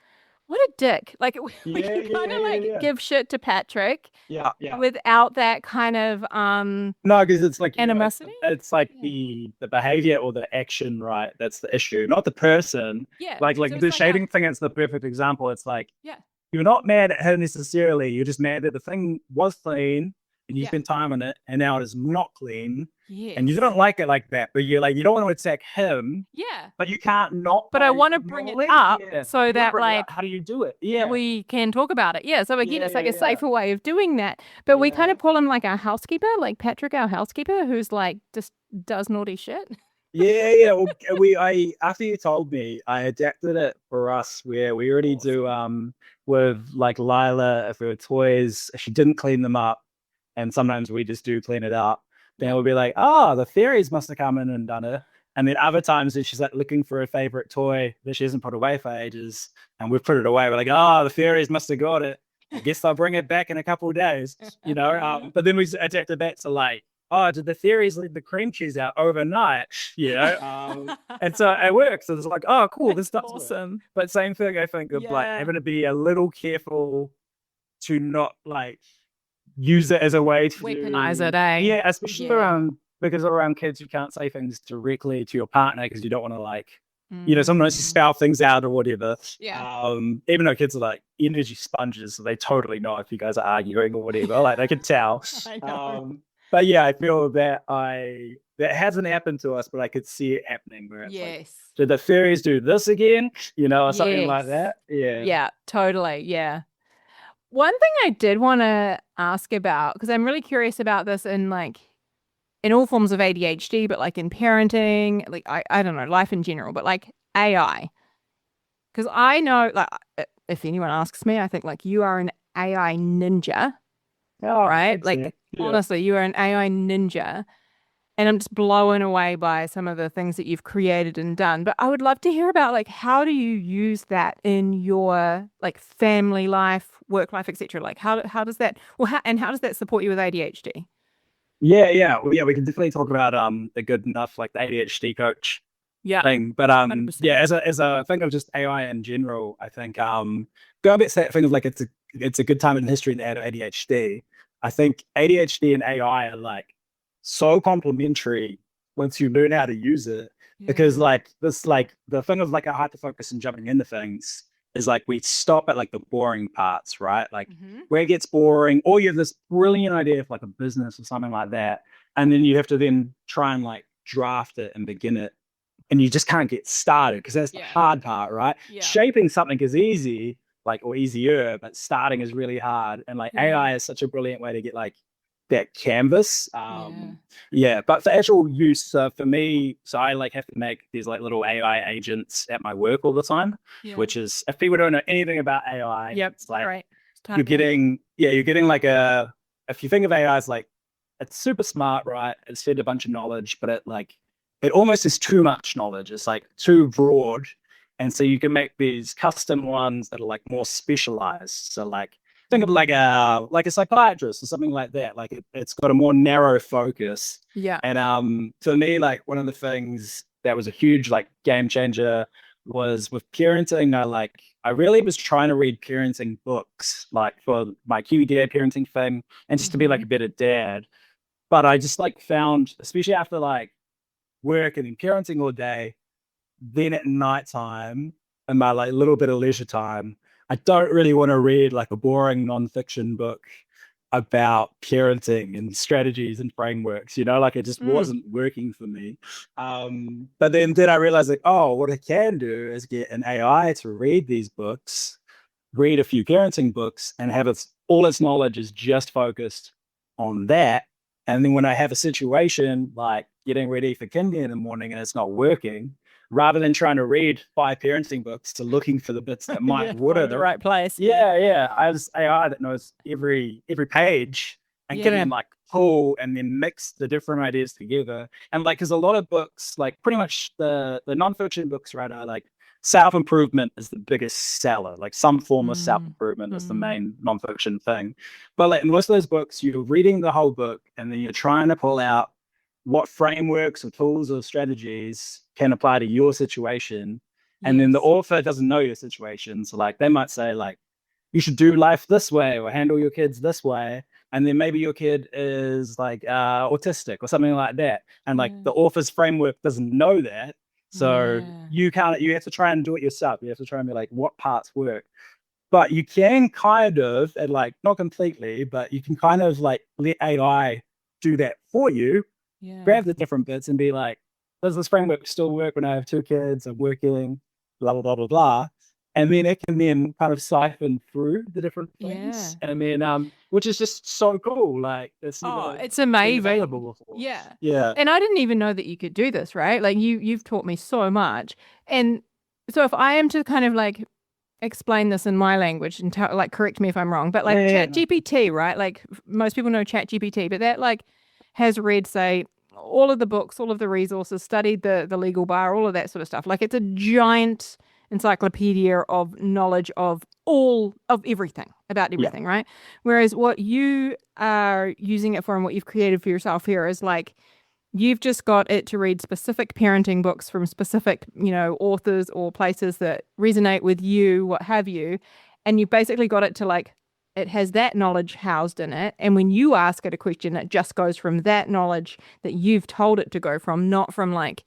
what a dick. Like we Yeah, can yeah, kind of yeah, yeah, like yeah. give shit to Patrick Yeah. without that kind of No, because it's like animosity. it's like Yeah. the behavior or the action, right? That's the issue, not the person. Yeah. So Like it's the like a shading thing. It's the perfect example. It's like yeah. you're not mad at her necessarily. You're just mad that the thing was clean and you Yeah. spent time on it, and now it is not clean, and you Yes. don't like it like that. But you're like you don't want to attack him, Yeah. but you can't not. But I want to bring it up so that like How do you do it? Yeah, we can talk about it. Yeah. So again, it's like a yeah, safer way of doing that. But we kind yeah. of call him like our housekeeper, like Patrick, our housekeeper, who's like just does naughty shit. Yeah. Well, I after you told me, I adapted it for us where we already do with like Lila if we were toys, if she didn't clean them up, and sometimes we just do clean it up. Then Yeah. we'll be like, oh, the fairies must have come in and done it. And then other times when she's like looking for a favorite toy that she hasn't put away for ages, and we've put it away, we're like, oh, the fairies must have got it. I guess they'll bring it back in a couple of days, you know. But then we adapted that to like, oh, did the fairies leave the cream cheese out overnight? You know, and so it works. It's like, oh, cool, this That's does work. awesome. But same thing, I think of like Yeah. having to be a little careful to not like use it as a way to Weaponize it, eh? yeah, especially Yeah. around because around kids you can't say things directly to your partner because you don't want to like you know sometimes you Mm. spell things out or whatever. Yeah. Even though kids are like energy sponges, so they totally know if you guys are arguing or whatever. Like they can tell. I know. But yeah, I feel that that hasn't happened to us, but I could see it happening where it's like, Yes. did the fairies do this again? You know, or something like Yes. that. Yeah. Yeah, totally. Yeah. One thing I did want to ask about, because I'm really curious about this in like in all forms of ADHD, but like in parenting, like I don't know, life in general, but like AI. Because I know, like, if anyone asks me, I think like you are an AI ninja, Oh, right? thanks, Like, man. Yeah. honestly, you are an AI ninja. And I'm just blown away by some of the things that you've created and done. But I would love to hear about like how do you use that in your like family life, work life, etc. Like how does that how does that support you with ADHD? Yeah. Well, yeah, we can definitely talk about the good enough like the ADHD coach Yeah, thing. But 100%. yeah, as a thing of just AI in general, I think going back to that thing of like it's a good time in history to add ADHD. I think ADHD and AI are like so complementary once you learn how to use it. Because Yeah. like this like the thing of like a hyper focus and jumping into things is like we stop at like the boring parts, right? Like Mm-hmm. where it gets boring, or you have this brilliant idea for like a business or something like that. And then you have to then try and like draft it and begin it and you just can't get started because that's the Yeah. hard part, right? Yeah. Shaping something is easy. like, or easier, but starting is really hard. And like AI is such a brilliant way to get like that canvas. But for actual use, for me, so I like have to make these like little AI agents at my work all the time, which is, if people don't know anything about AI, it's like you're getting like if you think of AI as like, it's super smart, right? It's fed a bunch of knowledge, but it almost is too much knowledge. It's like too broad. And so you can make these custom ones that are like more specialized. So like think of like a psychiatrist or something like that. Like it's got a more narrow focus. Yeah. And for me, like one of the things that was a huge like game changer was with parenting. I really was trying to read parenting books, like for my KiwiDad parenting thing, and just to be like a better dad. But I just like found, especially after like work and then parenting all day, then at nighttime and my like little bit of leisure time, I don't really want to read like a boring nonfiction book about parenting and strategies and frameworks, like it just wasn't working for me. But then I realized like, oh, what I can do is get an AI to read these books, read a few parenting books, and have all its knowledge is just focused on that. And then when I have a situation like getting ready for kindy in the morning and it's not working, rather than trying to read 5 parenting books to looking for the bits that might water the right place. I have this AI that knows every page and can then like pull and then mix the different ideas together. And like, because a lot of books, like pretty much the nonfiction books, right, are like self-improvement is the biggest seller, like some form of self-improvement is the main nonfiction thing. But like in most of those books, you're reading the whole book and then you're trying to pull out what frameworks or tools or strategies can apply to your situation. And then the author doesn't know your situation. So like they might say like, you should do life this way or handle your kids this way. And then maybe your kid is like autistic or something like that. And like the author's framework doesn't know that. So you have to try and do it yourself. You have to try and be like, what parts work? But you can kind of, and like not completely, but you can kind of like let AI do that for you. Grab the different bits and be like, does this framework still work when I have 2 kids? I'm working, blah, blah, blah, blah, blah. And then it can then kind of siphon through the different things. And then, which is just so cool. Like, it's amazing. Available before. Yeah. And I didn't even know that you could do this, right? Like you've taught me so much. And so if I am to kind of like explain this in my language and like correct me if I'm wrong, but like ChatGPT, right? Like most people know ChatGPT, but that like has read, say, all of the books, all of the resources, studied the legal bar, all of that sort of stuff. Like it's a giant encyclopedia of knowledge of everything, about everything, right? Whereas what you are using it for and what you've created for yourself here is like, you've just got it to read specific parenting books from specific, authors or places that resonate with you, what have you. And you've basically got it to like, it has that knowledge housed in it. And when you ask it a question, it just goes from that knowledge that you've told it to go from, not from like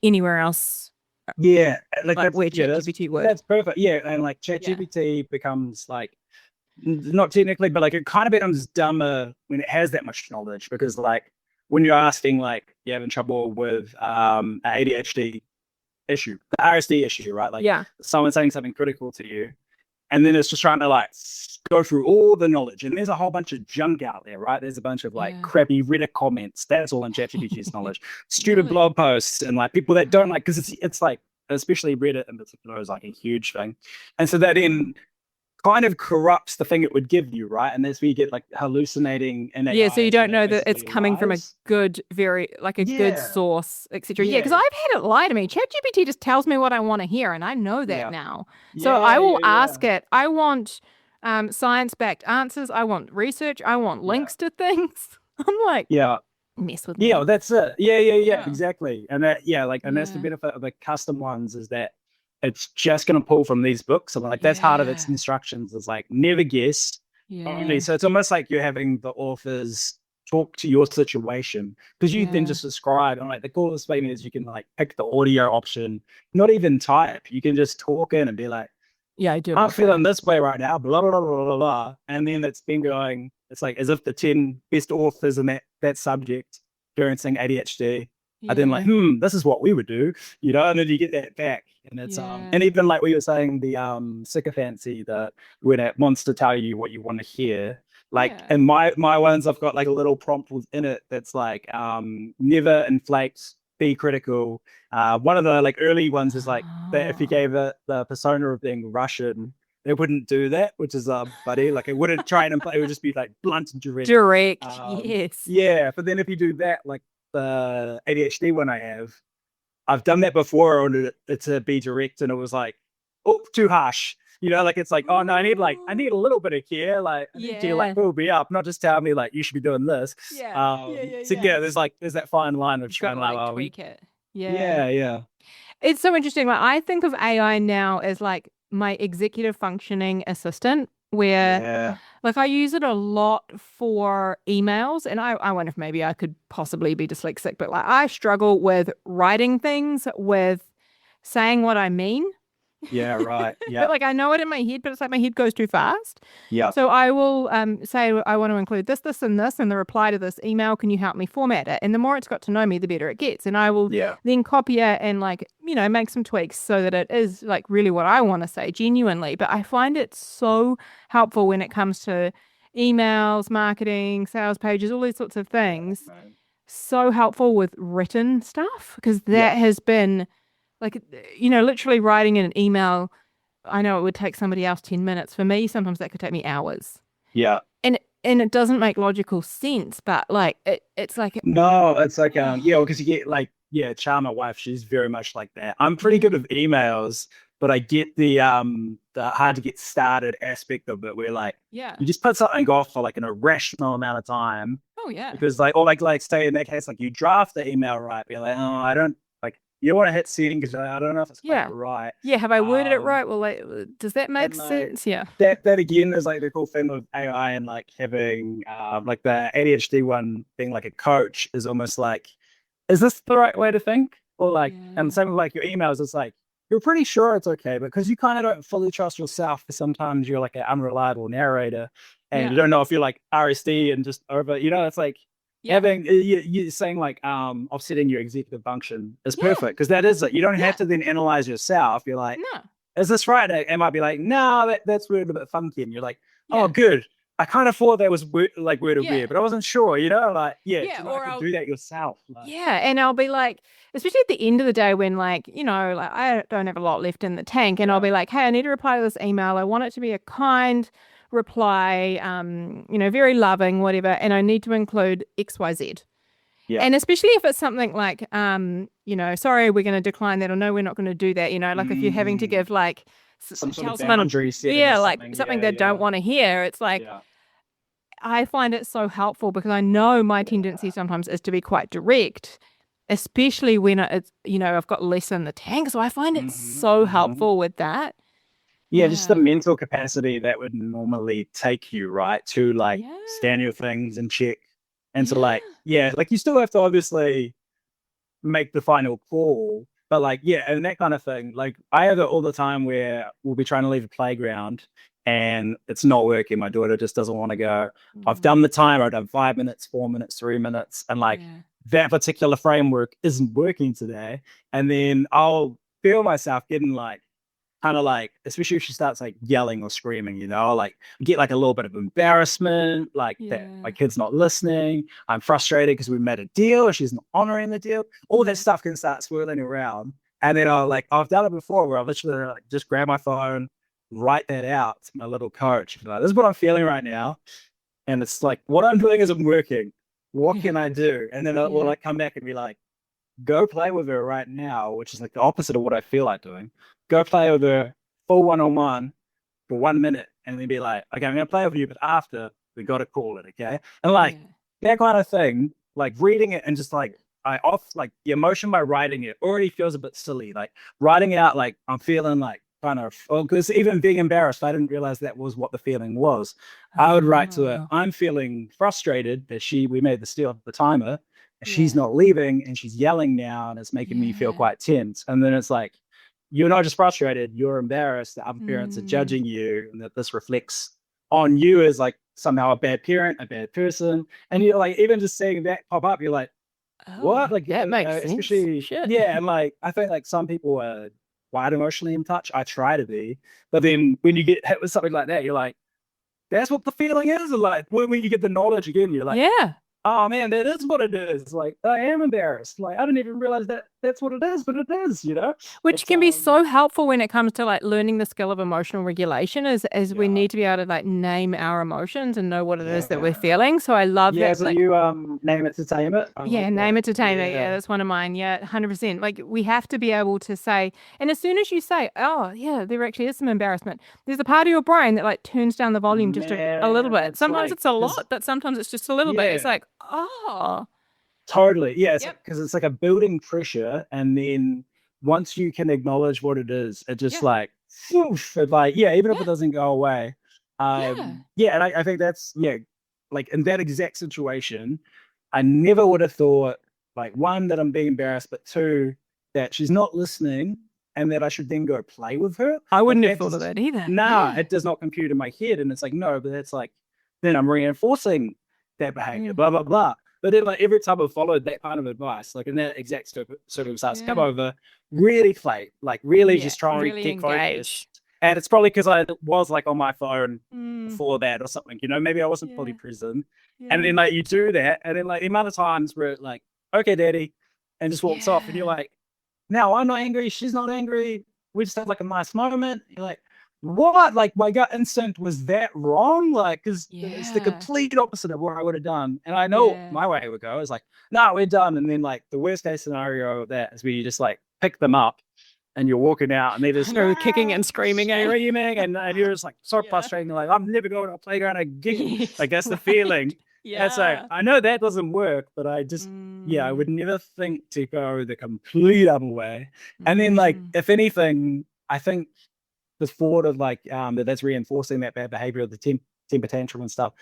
anywhere else. Yeah. Like where ChatGPT works. That's perfect. Yeah. And like ChatGPT becomes like, not technically, but like it kind of becomes dumber when it has that much knowledge, because like when you're asking like you're having trouble with an ADHD issue, the RSD issue, right? Like someone saying something critical to you, and then it's just trying to like go through all the knowledge, and there's a whole bunch of junk out there, right? There's a bunch of like crappy Reddit comments. That's all in ChatGPT's knowledge. Stupid blog posts and like people that don't like, because it's like, especially Reddit in particular is like a huge thing, and so that then kind of corrupts the thing it would give you, right? And that's where you get like hallucinating and so you don't know that it's coming from a good, good source, etc. Because I've had it lie to me. ChatGPT just tells me what I want to hear, and I know that now. So I will ask it. I want science-backed answers. I want research. I want links to things. I'm like, mess with me. Yeah, that's it. Yeah, exactly. And that, and that's the benefit of the custom ones, is that it's just going to pull from these books. So like that's part of its instructions, is like never guess only. So it's almost like you're having the authors talk to your situation, because you then just describe, and like the coolest thing is you can like pick the audio option, not even type. You can just talk in and be like, I do. I'm feeling this way right now, blah, blah, blah, blah, blah, blah. And then it's been going, it's like as if the 10 best authors in that subject experiencing ADHD I then like, Yeah. this is what we would do, and then you get that back. And it's Yeah. and even like we were saying, the sycophancy, that when it wants to tell you what you want to hear, like, Yeah. and my ones, I've got like a little prompt within it that's like, never inflate, be critical. One of the like early ones is like that if you Oh. gave it the persona of being Russian, it wouldn't do that, which is buddy. Like it wouldn't try and imply, it would just be like blunt and direct. Direct. Yes. Yeah, but then if you do that, like the ADHD one I've done that before on it to be direct, and it was like, oh, too harsh. Like it's like, oh no, I need a little bit of care. Like I need you to like Yeah. pull me up, not just tell me like you should be doing this. Yeah. Yeah. Yeah. So Yeah. yeah, there's that fine line of You've got trying to to like, like tweak it. Yeah. yeah. It's so interesting. Like I think of AI now as like my executive functioning assistant, where Yeah. like I use it a lot for emails, and I wonder if maybe I could possibly be dyslexic, but like I struggle with writing things, with saying what I mean. Yeah, right. But Yeah. like I know it in my head, but it's like my head goes too fast. Yeah. So I will say I want to include this, this, and this in the reply to this email. Can you help me format it? And the more it's got to know me, the better it gets. And I will Yeah. then copy it and like, make some tweaks so that it is like really what I want to say genuinely. But I find it so helpful when it comes to emails, marketing, sales pages, all these sorts of things. Right. So helpful with written stuff because Yeah. that has been like, literally writing in an email. I know it would take somebody else 10 minutes. For me, sometimes that could take me hours. Yeah. And it doesn't make logical sense, but like it's like No, it's like yeah, because you get like, yeah, Char, my wife, she's very much like that. I'm pretty good yeah, with emails, but I get the hard to get started aspect of it, where like yeah. you just put something off for like an irrational amount of time, Oh yeah. because like, or like say in that case, like you draft the email right, be like, oh, I don't like, you want to hit send because I don't know if it's quite Yeah. right. Yeah, have I worded it Um right? Well, like, does that make and like sense? Yeah. that again is like the cool thing with AI, and like having like the ADHD one being like a coach is almost like, is this the right way to think? Or like, and Yeah. same with like your emails, it's like, you're pretty sure it's okay, but because you kind of don't fully trust yourself, sometimes you're like an unreliable narrator, and you Yeah. don't know if you're like RSD and just over, it's like Yeah. having you saying like offsetting your executive function is Yeah. perfect, because that is it. You don't have Yeah. to then analyze yourself. You're like, No. is this right? It might be like, no, that's weird, a bit funky. And you're like, oh, Yeah. good. I kind of thought that was weird or Yeah. weird, but I wasn't sure, like, yeah, Yeah. you might Or have to I'll do that yourself. Like, Yeah, and I'll be like, especially at the end of the day when like, like I don't have a lot left in the tank and I'll yeah, be like, hey, I need to reply to this email. I want it to be a kind reply, very loving, whatever, and I need to include XYZ. yeah. And especially if it's something like, sorry, we're going to decline that, or no, we're not going to do that. Like if you're having to Mm, give like some sort tell of someone, boundary setting or yeah, like something. something Yeah, they don't yeah, want to hear, it's like yeah, I find it so helpful because I know my tendency yeah. sometimes is to be quite direct, especially when it's, I've got less in the tank. So I find it so Hmm. helpful with that. Yeah, just the Yeah. mental capacity that would normally take you, right, to like Yeah. stand your things and check, and to Yeah. like, yeah, like you still have to obviously make the final call. But like, yeah, and that kind of thing. Like I have it all the time where we'll be trying to leave a playground and it's not working. My daughter just doesn't want to go. I've done the Mm, timer, I've done 5 minutes, 4 minutes, 3 minutes, and like yeah. that particular framework isn't working today. And then I'll feel myself getting like, kind of like, especially if she starts like yelling or screaming, like get like a little bit of embarrassment, like that my Yeah. kid's not listening. I'm frustrated because we made a deal, she's not honoring the deal. All that Yeah. stuff can start swirling around. And then I've done it before where I literally like just grab my phone, write that out to my little coach. Like, this is what I'm feeling right now. And it's like, what I'm doing isn't working. What Yeah. can I do? And then we'll Yeah. like come back and be like, go play with her right now, which is like the opposite of what I feel like doing. Go play with her full one-on-one for 1 minute, and then be like, okay, I'm gonna play with you, but after we gotta call it, okay? And like Yeah. that kind of thing, like reading it and just like I off like the emotion by writing it already feels a bit silly. Like writing it out, like I'm feeling like kind of, oh, because even being embarrassed, I didn't realize that was what the feeling was. I would write to her, Oh, I'm feeling frustrated that we made the steal of the timer, she's yeah. not leaving and she's yelling now and it's making me feel Yeah. quite tense. And then it's like, you're not just frustrated, you're embarrassed that other parents are Mm, judging you and that this reflects on you as like somehow a bad parent, a bad person. And you're like, even just seeing that pop up, you're like, what? Like, that makes sense. especially, Shit. yeah. And like, I think like some people are quite emotionally in touch. I try to be, but then when you get hit with something like that, you're like, that's what the feeling is. And like, when you get the knowledge again, you're like, Yeah. oh man, that is what it is. Like, I am embarrassed. Like, I didn't even realize that that's what it is, but it is, you know? Which It's, can be so helpful when it comes to like learning the skill of emotional regulation as we yeah. need to be able to like name our emotions and know what it is that we're Yeah. feeling. So I love Yeah, that. so Like, you name it to tame it. I yeah, like name that. it to tame it. Yeah, Yeah. that's one of mine. Yeah, 100%. Like we have to be able to say, and as soon as you say, oh, yeah, there actually is some embarrassment, there's a part of your brain that like turns down the volume just a little Man, bit. it's Sometimes like, it's a lot, but sometimes it's just a little bit. It's yeah, like, oh, totally. Yeah, it's yep, because it's like a building pressure, and then once you can acknowledge what it is, it just yeah, like, whoosh, it like, yeah, even if yeah, it doesn't go away. yeah, Yeah, and I think that's, yeah, like in that exact situation, I never would have thought, like, one, that I'm being embarrassed, but two, that she's not listening and that I should then go play with her. I Like, wouldn't have that thought of just, that either. nah, Yeah. it does not compute in my head. And it's like, no, but that's like, then I'm reinforcing that behavior, Mm, blah, blah, blah. But then, like, every time I've followed that kind of advice, like in that exact circumstance, come yeah. over, really play, like, really Yeah. just try and Really get engage. focused. And it's probably because I was like on my phone Mm, before that or something, you know, maybe I wasn't fully yeah. present. And Yeah. then, like, you do that, and then, like, the amount of times where, like, okay, daddy, and just walks off, and you're Yeah. like, now I'm not angry, she's not angry. We just had like a nice moment. You're like, what? Like, my gut instinct was that wrong? Like, because it's the Yeah. complete opposite of what I would have done. And I know Yeah. my way would go is like, no, we're done. And then, like, the worst case scenario of that is where you just like pick them up and you're walking out and they're I just know, kicking and screaming, eh? screaming, and you're just like so Yeah. frustrated. You're like, I'm never going to a playground again. Yes. Like, that's the Right. feeling. And so Yeah. I know that doesn't work, but I just, yeah, I Mm, would never think to go the complete other way. And then, like, mm. if anything, I think the thought of like that's reinforcing that bad behavior of the temper tantrum and stuff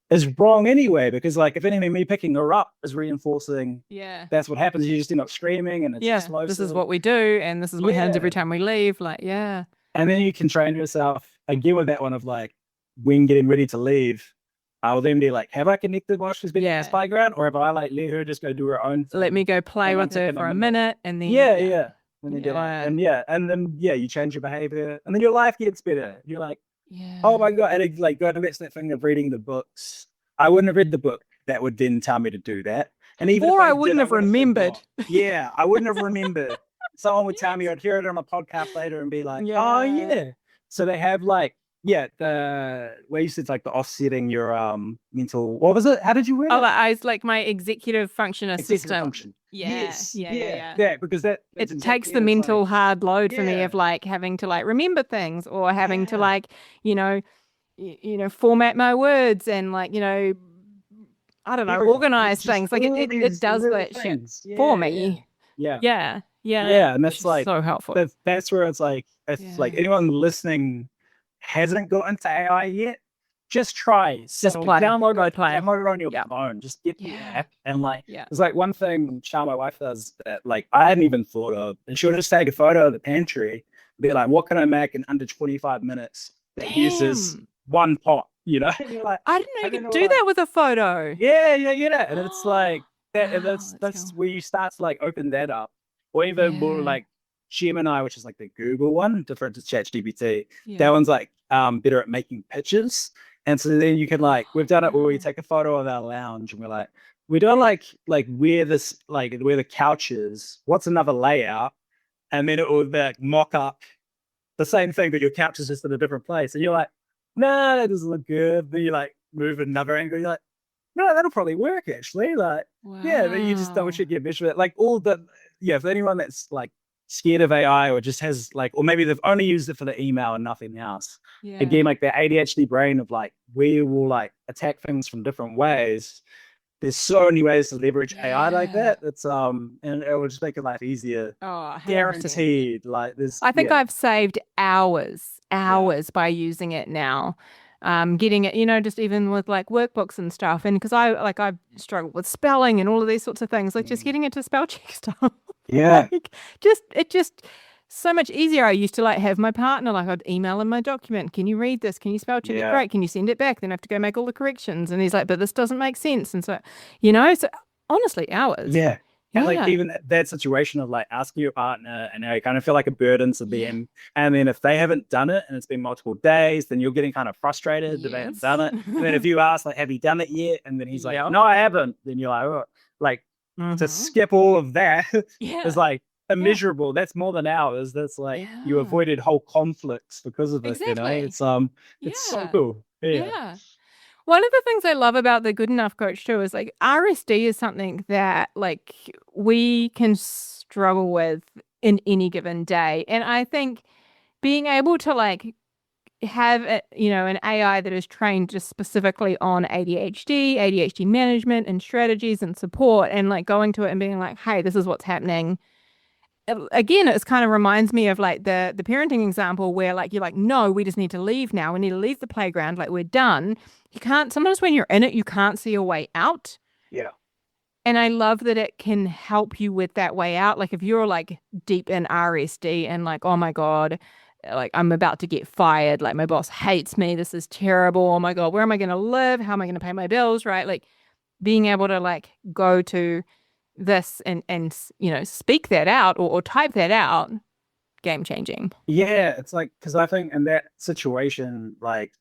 is wrong anyway. Because, like, if anything, me picking her up is reinforcing Yeah. that's what happens. You just end up screaming, and it's Yeah. This is explosive. what we do, and this is what happens Yeah, every time we leave. Like, yeah. and then you can train yourself again with that one of like, when getting ready to leave, I will then be like, have I connected while she's been in this Yeah. playground, or have I like let her just go do her own Let me thing? go play And I'm with her taking for a minute. minute and then Yeah, yeah. yeah. And then, Yeah. and then you change your behavior, and then your life gets better. You're like, Yeah. oh my god, and it, like, going back to that thing of reading the books. I wouldn't have read the book that would then tell me to do that. And even if Or I I did, wouldn't I have would have remembered. forgot. Yeah, I wouldn't have remembered. Someone would tell me, Yes. I'd hear it on a podcast later and be like, oh Yeah. yeah. So they have like, yeah, the where you said like the offsetting your mental, what was it? How did you word Oh, it? like I was like my executive function Executive assistant. function. Yeah. Yes. Yeah. Yeah. Yeah. Yeah. Yeah. Because that's It takes exactly the it. It's mental like, hard load for me yeah. of like having to like remember things or having to Yeah. like, you know, format my words and like, I don't know, Everything. It's organize just things. Like all it these does little that shit things. for Yeah. Yeah. me. Yeah. Yeah. Yeah. Yeah, and Which that's is like so helpful. that's where it's like, if like Yeah. anyone listening hasn't got into AI yet, just try. Just So play. Go play. download it on your Yeah. phone. Just get the Yeah. app, and like, Yeah. there's like one thing Char, my wife, does that like I hadn't even thought of, and she'll just take a photo of the pantry, be like, what can I make in under 25 minutes that uses Damn. one pot, you know? And you're like, I didn't know you and then could you're do like, that with a photo. yeah, yeah, yeah. And it's like that, and Wow, that's that's cool. where you start to like open that up. Or even more Yeah. like Gemini, which is like the Google one, different to ChatGPT. That Yeah. one's like better at making pictures. And so then you can like, we've done it where we take a photo of our lounge and we're like, we don't like where this, like where the couch is, what's another layout, and then it will like mock up the same thing, but your couch is just in a different place. And you're like, no, that doesn't look good. Then you like move another angle, you're like, no, that'll probably work actually. Like, yeah, but you just double Wow. check your measurement. Like, all the, yeah, for anyone that's like scared of AI or just has like, or maybe they've only used it for the email and nothing else. Yeah. Again, like the ADHD brain of like, we will like attack things from different ways. There's so many ways to leverage AI like Yeah. that. It's and it will just make your life easier. Oh, 100%. Guaranteed. Like, there's, I think yeah, I've saved hours by using it now. Getting it, just even with like workbooks and stuff. And because I've struggled with spelling and all of these sorts of things, like just getting it to spell check stuff. yeah, Like it just so much easier. I used to like have my partner, like I'd email him my document. Can you read this? Can you spell check it? yeah, Great. Can you send it back? Then I have to go make all the corrections. And he's like, but this doesn't make sense. And so, so honestly, hours. yeah. And like Yeah. even that situation of like asking your partner and now you kind of feel like a burden to them. And then if they haven't done it and it's been multiple days, then you're getting kind of frustrated that they haven't done it. And then if you ask like, have you done it yet? And then he's like, Yep. no, I haven't. Then you're like, oh, like to Mhm. skip all of that is Yeah. like Yeah. immeasurable. That's more than hours. That's like you Yeah. avoided whole conflicts because of it, you know? Exactly. It's so Yeah. cool. Yeah. Yeah. One of the things I love about the Good Enough Coach too is like RSD is something that like we can struggle with in any given day. And I think being able to like have an AI that is trained just specifically on ADHD, ADHD management and strategies and support and like going to it and being like, hey, this is what's happening. Again, it kind of reminds me of like the parenting example where like you're like, no, we just need to leave now. We need to leave the playground. Like we're done. You can't, sometimes when you're in it, you can't see a way out. Yeah. And I love that it can help you with that way out. Like if you're like deep in RSD and like, oh my God, like I'm about to get fired. Like my boss hates me. This is terrible. Oh my God, where am I going to live? How am I going to pay my bills? Right. Like being able to like go to this and speak that out or type that out, game changing. Yeah. It's like, because I think in that situation, like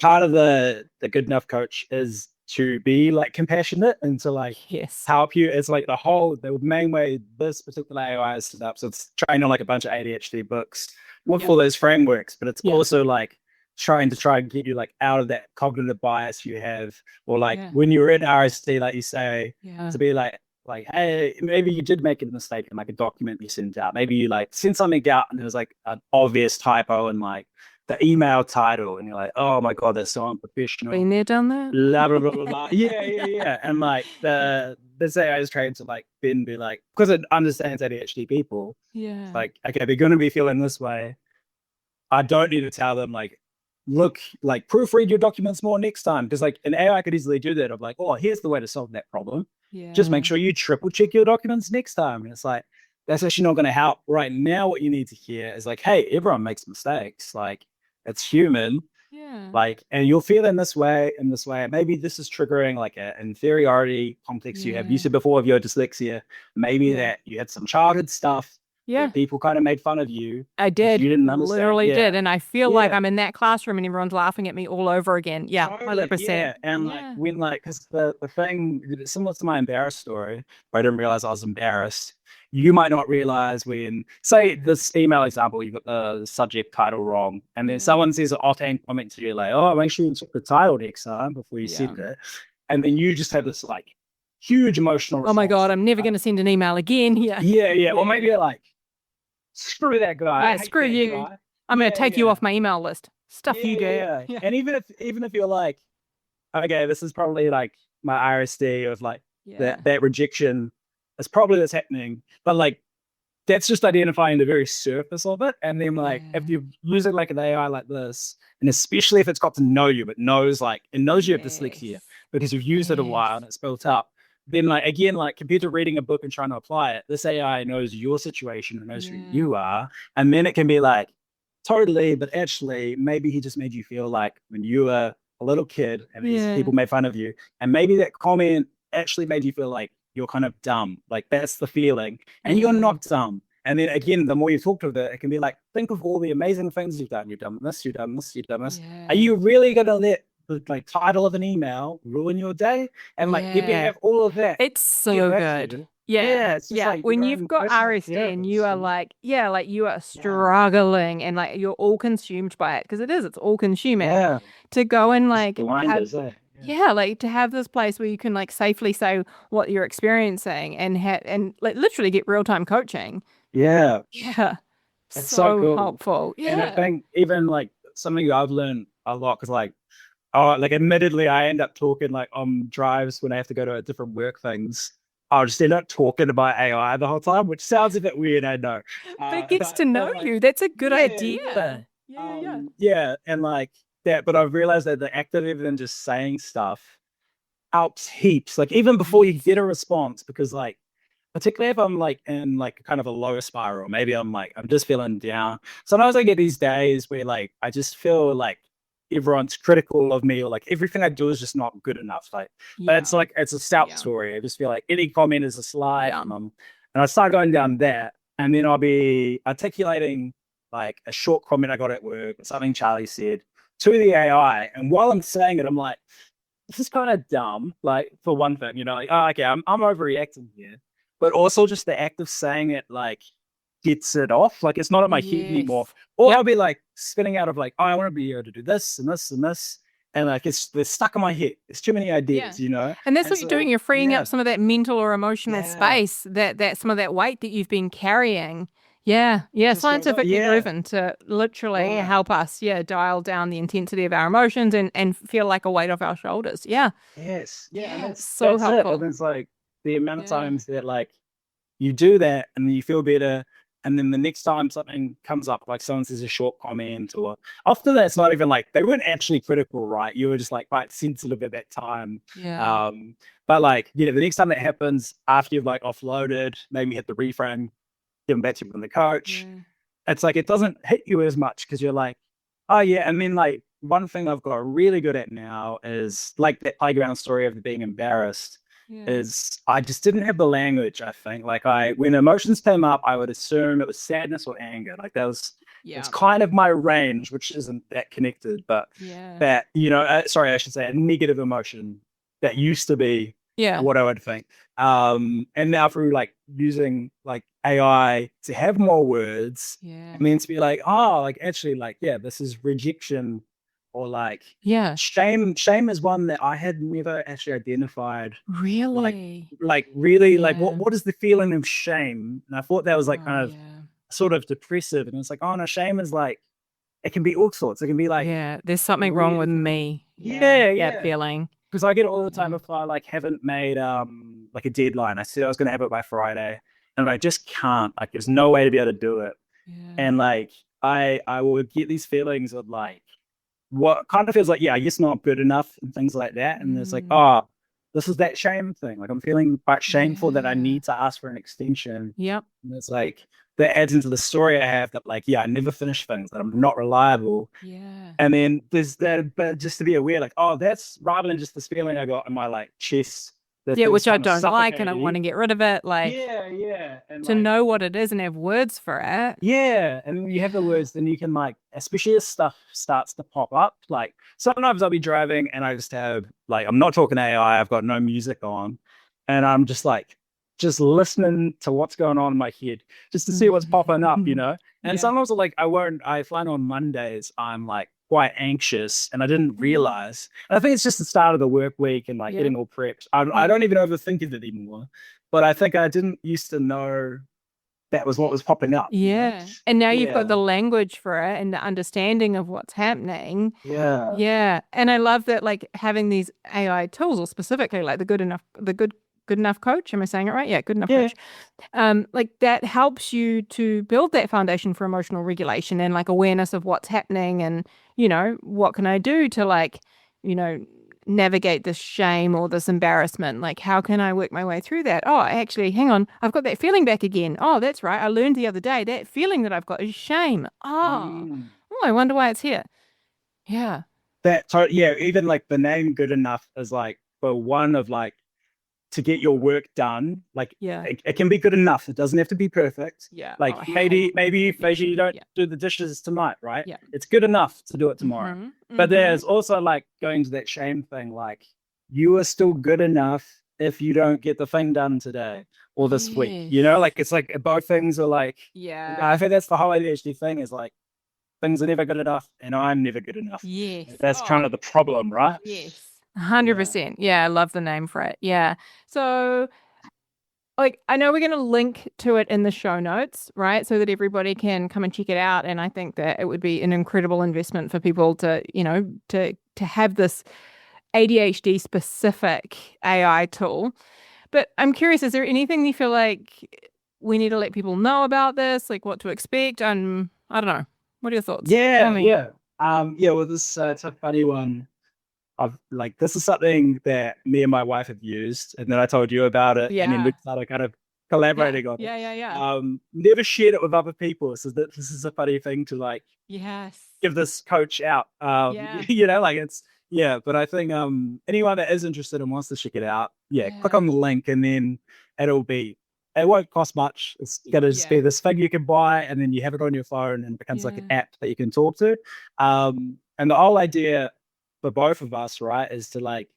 part of the good enough coach is to be like compassionate and to like Yes. help you. It's like the main way this particular AI is set up. So it's trained on like a bunch of ADHD books with Yep. all those frameworks, but it's Yeah. also like try and get you like out of that cognitive bias you have, or like Yeah. when you're in RSD, like you say, Yeah. to be like, hey, maybe you did make a mistake in like a document you sent out. Maybe you like sent something out and it was like an obvious typo and like the email title, and you're like, oh my God, that's so unprofessional. Been there, done that. Blah blah blah blah blah. Yeah, yeah, yeah. And like this AI is trying to like be like, because it understands ADHD people. It's Yeah. like, okay, they're gonna be feeling this way. I don't need to tell them like, look, like proofread your documents more next time. Because like an AI could easily do that of like, oh, here's the way to solve that problem. Just make Yeah. sure you triple check your documents next time. And it's like, that's actually not going to help right now. What you need to hear is like, hey, everyone makes mistakes. Like it's human. Yeah. Like, and you'll feel in this way, in this way. Maybe this is triggering like an inferiority complex you have. You Yeah. said before of your dyslexia, maybe Yeah. that you had some childhood stuff where Yeah, people kind of made fun of you I because did. you didn't understand. Literally Yeah. did. And I feel like Yeah. I'm in that classroom and everyone's laughing at me all over again. Yeah, Totally. 100%. Yeah. And like Yeah. when like because the thing similar to my embarrassed story, where I didn't realize I was embarrassed. You might not realize when, say, this email example, you got the subject title wrong, and then Yeah. someone says an offhand comment to you like, "Oh, make sure you check the title next time before you Yeah. send it," and then you just have this like huge emotional Oh my response. God, I'm never going to send an email again. Yeah. Yeah, yeah. Or Yeah. maybe you're like, "Screw that guy, I hate Screw that you. guy." I'm going to Yeah, take you yeah, off my email list. Stuff yeah, you yeah, do. yeah. Yeah. And even if you're like, okay, this is probably like my RSD of like Yeah. that rejection is probably what's happening, but like that's just identifying the very surface of it. And then like if Yeah. you use it like an AI like this, and especially if it's got to know you, but knows like it knows you have dyslexia Yes. because you've used it a while Yes. and it's built up, then like again, like compared to reading a book and trying to apply it, this AI knows your situation and knows who Yeah. you are. And then it can be like, totally, but actually maybe he just made you feel like when you were a little kid and these Yeah. people made fun of you. And maybe that comment actually made you feel like you're kind of dumb. Like that's the feeling. And you're Yeah. not dumb. And then again, the more you talk to it can be like, think of all the amazing things you've done. You've done this, you've done this, you've done this. Are Yeah. you really gonna let the like title of an email ruin your day? And like if you Yeah. have all of that, It's get so back to good. you. Yeah. Yeah, it's just Yeah. like When your you've own got personal RSD and you therapist. are And like, yeah, like you are yeah, struggling and like you're all consumed by it because it's all consuming yeah. to go and Just like have, blinders, eh? Yeah. yeah, like to have this place where you can like safely say what you're experiencing and and like literally get real-time coaching. Yeah. Yeah. It's so So cool. helpful. And I Yeah. think even like something I've learned a lot because like, oh, like admittedly, I end up talking like on drives when I have to go to different work things. I'll just end up talking about AI the whole time, which sounds a bit weird, I know. But it gets to know But like, you. That's a good yeah, yeah. idea. Yeah, yeah. Yeah, and like that, but I've realized that the act of even just saying stuff helps heaps. Like even before you Yes. get a response, because like particularly if I'm like in like kind of a low spiral, maybe I'm just feeling down. Sometimes I get these days where like I just feel like everyone's critical of me, or like everything I do is just not good enough. Like, but it's like it's a self story. I just feel like any comment is a slight, and I start going down that, and then I'll be articulating like a short comment I got at work, or something Charlie said to the AI, and while I'm saying it, I'm like, this is kind of dumb. Like, for one thing, like, oh, okay, I'm overreacting here, but also just the act of saying it, like, gets it off. Like, it's not in my head anymore. Or I'll be like spinning out of like, oh, I want to be able to do this and this and this. And like, they're stuck in my head. There's too many ideas, And that's what you're doing. You're freeing up some of that mental or emotional space, that some of that weight that you've been carrying. Yeah. Scientifically proven to literally help us, dial down the intensity of our emotions and feel like a weight off our shoulders. Yeah. Yes. Yeah. And that's so helpful. And it's like the amount of times that like you do that and you feel better. And then the next time something comes up, like someone says a short comment, or often that's not even like, they weren't actually critical, right? You were just like quite sensitive at that time. Yeah. But like, the next time that happens after you've like offloaded, maybe hit the reframe, give them back to you from the coach, it's like, it doesn't hit you as much because you're like, oh yeah. And then like one thing I've got really good at now is like that playground story of being embarrassed. Is I just didn't have the language. I think like when emotions came up, I would assume it was sadness or anger. Like that was it's kind of my range, which isn't that connected, but that sorry, I should say a negative emotion that used to be what I would think. And now through like using like AI to have more words, it means to be like, oh, like actually like this is rejection. Or like shame is one that I had never actually identified. Really? Like really like what is the feeling of shame? And I thought that was like kind of sort of depressive. And it's like, oh no, shame is like, it can be all sorts. It can be like, there's something wrong with me. That feeling. Because I get it all the time if I like haven't made like a deadline. I said I was gonna have it by Friday and I just can't. Like there's no way to be able to do it. And like I will get these feelings of like, what kind of feels like, I guess not good enough and things like that. And there's like, oh, this is that shame thing. Like I'm feeling quite shameful that I need to ask for an extension. Yep. And it's like, that adds into the story I have that like, I never finish things, that I'm not reliable. Yeah. And then there's that, but just to be aware, like, oh, that's rather than just this feeling I got in my like chest. Which I don't like and I want to get rid of it. Like, and to know what it is and have words for it. Yeah. And when you have the words, then you can like, especially as stuff starts to pop up, like sometimes I'll be driving and I just have like, I'm not talking AI, I've got no music on. And I'm just like, just listening to what's going on in my head, just to see what's popping up, And sometimes like, I find on Mondays, I'm like quite anxious and I didn't realize. And I think it's just the start of the work week and like getting all prepped. I don't even overthink it anymore, but I think I didn't used to know that was what was popping up. And now you've got the language for it and the understanding of what's happening. And I love that, like having these AI tools, or specifically like the good enough coach. Am I saying it right? Yeah, good enough coach. Like that helps you to build that foundation for emotional regulation and like awareness of what's happening and, what can I do to like, navigate this shame or this embarrassment? Like, how can I work my way through that? Oh, actually, hang on. I've got that feeling back again. Oh, that's right. I learned the other day that feeling that I've got is shame. Oh, I wonder why it's here. Yeah. Even like the name Good Enough is like for one of like, to get your work done, like it can be good enough. It doesn't have to be perfect. Like maybe you don't do the dishes tonight, right? It's good enough to do it tomorrow. But there's also like going to that shame thing, like you are still good enough if you don't get the thing done today or this week. Like it's like both things are like, I think that's the whole ADHD thing, is like things are never good enough and I'm never good enough. That's kind of the problem, right? 100%. Yeah, I love the name for it. Yeah. So, like, I know we're going to link to it in the show notes, right? So that everybody can come and check it out. And I think that it would be an incredible investment for people to, to have this ADHD specific AI tool. But I'm curious, is there anything you feel like we need to let people know about this? Like what to expect? I don't know. What are your thoughts? Well, this it's a funny one. This is something that me and my wife have used, and then I told you about it, and then we started kind of collaborating on it. Yeah. Never shared it with other people. So this is a funny thing to like Yes. give this coach out. Yeah. Like it's but I think anyone that is interested and wants to check it out, click Yeah. on the link and then it won't cost much. It's gonna just be this thing you can buy and then you have it on your phone and it becomes like an app that you can talk to. And the whole idea for both of us, right, is to like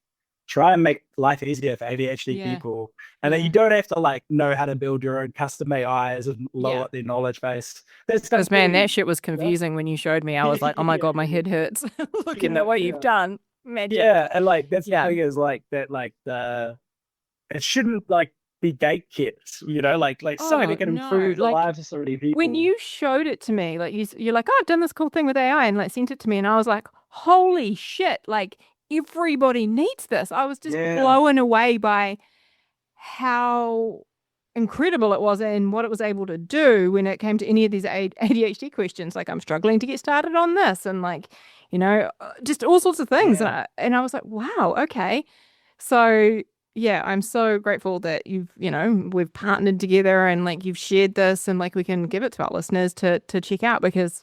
try and make life easier for ADHD people. And then you don't have to like know how to build your own custom AIs and lower their knowledge base. Because man, that shit was confusing when you showed me. I was like, oh my God, my head hurts looking at what you've done. Magic. Yeah, and like that's the thing is like that like it shouldn't like be gate-kept, like something that can improve the lives of so many people. When you showed it to me, like you're like, oh, I've done this cool thing with AI and like sent it to me, and I was like, holy shit, like everybody needs this. I was just blown away by how incredible it was and what it was able to do when it came to any of these ADHD questions. Like, I'm struggling to get started on this, and like, just all sorts of things. And I was like, wow, okay. So yeah, I'm so grateful that we've partnered together and like you've shared this and like we can give it to our listeners to check out, because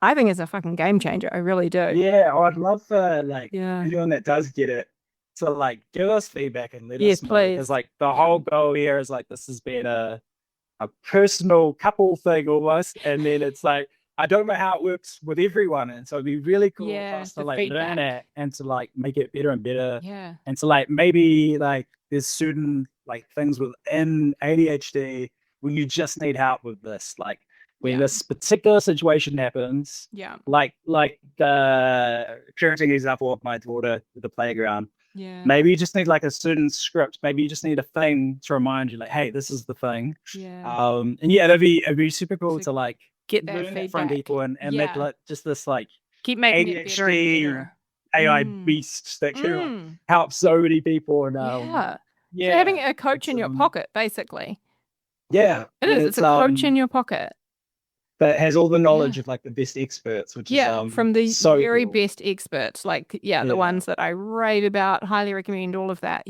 I think it's a fucking game changer. I really do. Yeah, I'd love for anyone that does get it to like give us feedback and let us know. Please. Because like the whole goal here is like this has been a personal couple thing almost, and then it's like I don't know how it works with everyone, and so it'd be really cool for us to like learn it and to like make it better and better. Yeah. And to like maybe like there's certain like things within ADHD when you just need help with this, like when this particular situation happens. Yeah. Like the parenting example of my daughter at the playground. Yeah. Maybe you just need like a certain script. Maybe you just need a thing to remind you, like, hey, this is the thing. Yeah. And it'd be super cool to like get that feedback from people and make like just this like keep making ADHD it better and better. AI beast that can help so many people. And so having a coach in your pocket, basically. Yeah, it is. It's a coach in your pocket that has all the knowledge of like the best experts, which is from the very cool. best experts, like the ones that I rave about, highly recommend, all of that.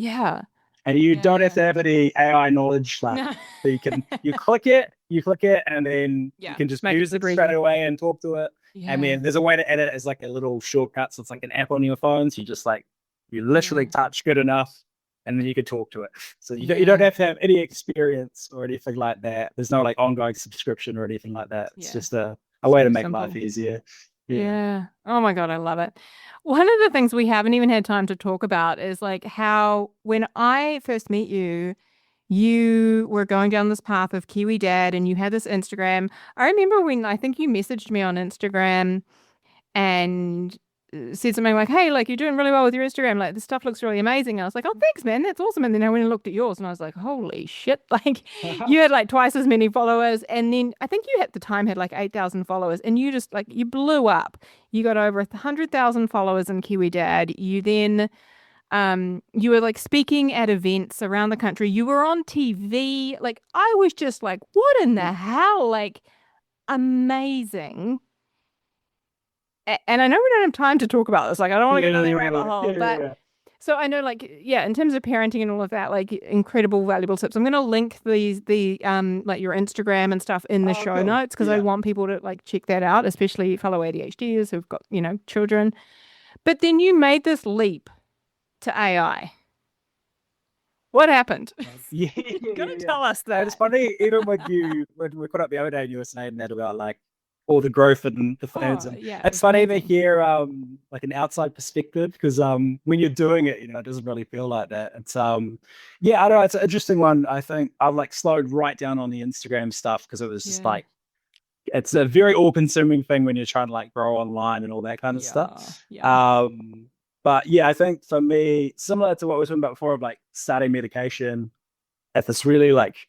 And you don't have to have any AI knowledge, like so you click it, and then you can just use it straight away and talk to it. And then there's a way to edit it as like a little shortcut, so it's like an app on your phone. So you just like you literally touch good enough, and then you can talk to it. So you don't have to have any experience or anything like that. There's no like ongoing subscription or anything like that. It's just a way to make life easier. Yeah. Oh my God, I love it. One of the things we haven't even had time to talk about is like how when I first met you, you were going down this path of KiwiDad and you had this Instagram. I remember when I think you messaged me on Instagram and said something like, hey, like you're doing really well with your Instagram. Like this stuff looks really amazing. I was like, oh, thanks, man. That's awesome. And then I went and looked at yours and I was like, holy shit. Like you had like twice as many followers. And then I think you at the time had like 8,000 followers and you just like, you blew up. You got over 100,000 followers in KiwiDad. You then, you were like speaking at events around the country. You were on TV. Like I was just like, what in the hell? Like amazing. And I know we don't have time to talk about this. Like, I don't want to go down the rabbit hole. But so I know, like, in terms of parenting and all of that, like, incredible, valuable tips. I'm going to link the like your Instagram and stuff in the show notes because I want people to like check that out, especially fellow ADHDers who've got children. But then you made this leap to AI. What happened? You're going to tell us that. It's funny, even when we caught up the other day, and you were saying that about like all the growth and the fans. It's funny to hear like an outside perspective because when you're doing it, it doesn't really feel like that. It's I don't know, it's an interesting one. I think I like slowed right down on the Instagram stuff because it was just like it's a very all-consuming thing when you're trying to like grow online and all that kind of stuff. But I think for me, similar to what we were talking about before of like starting medication at this really like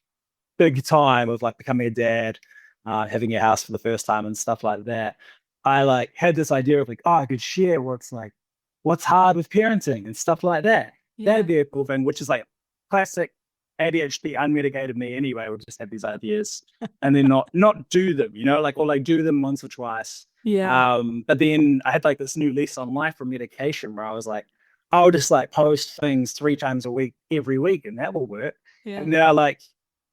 big time of like becoming a dad, having a house for the first time and stuff like that. I like had this idea of like, I could share what's hard with parenting and stuff like that. That'd be a cool thing, which is like classic ADHD unmitigated me anyway, would just have these ideas and then not do them, like or like do them once or twice. But then I had like this new lease on life from medication where I was like, I'll just like post things 3 times a week, every week, and that will work. And now like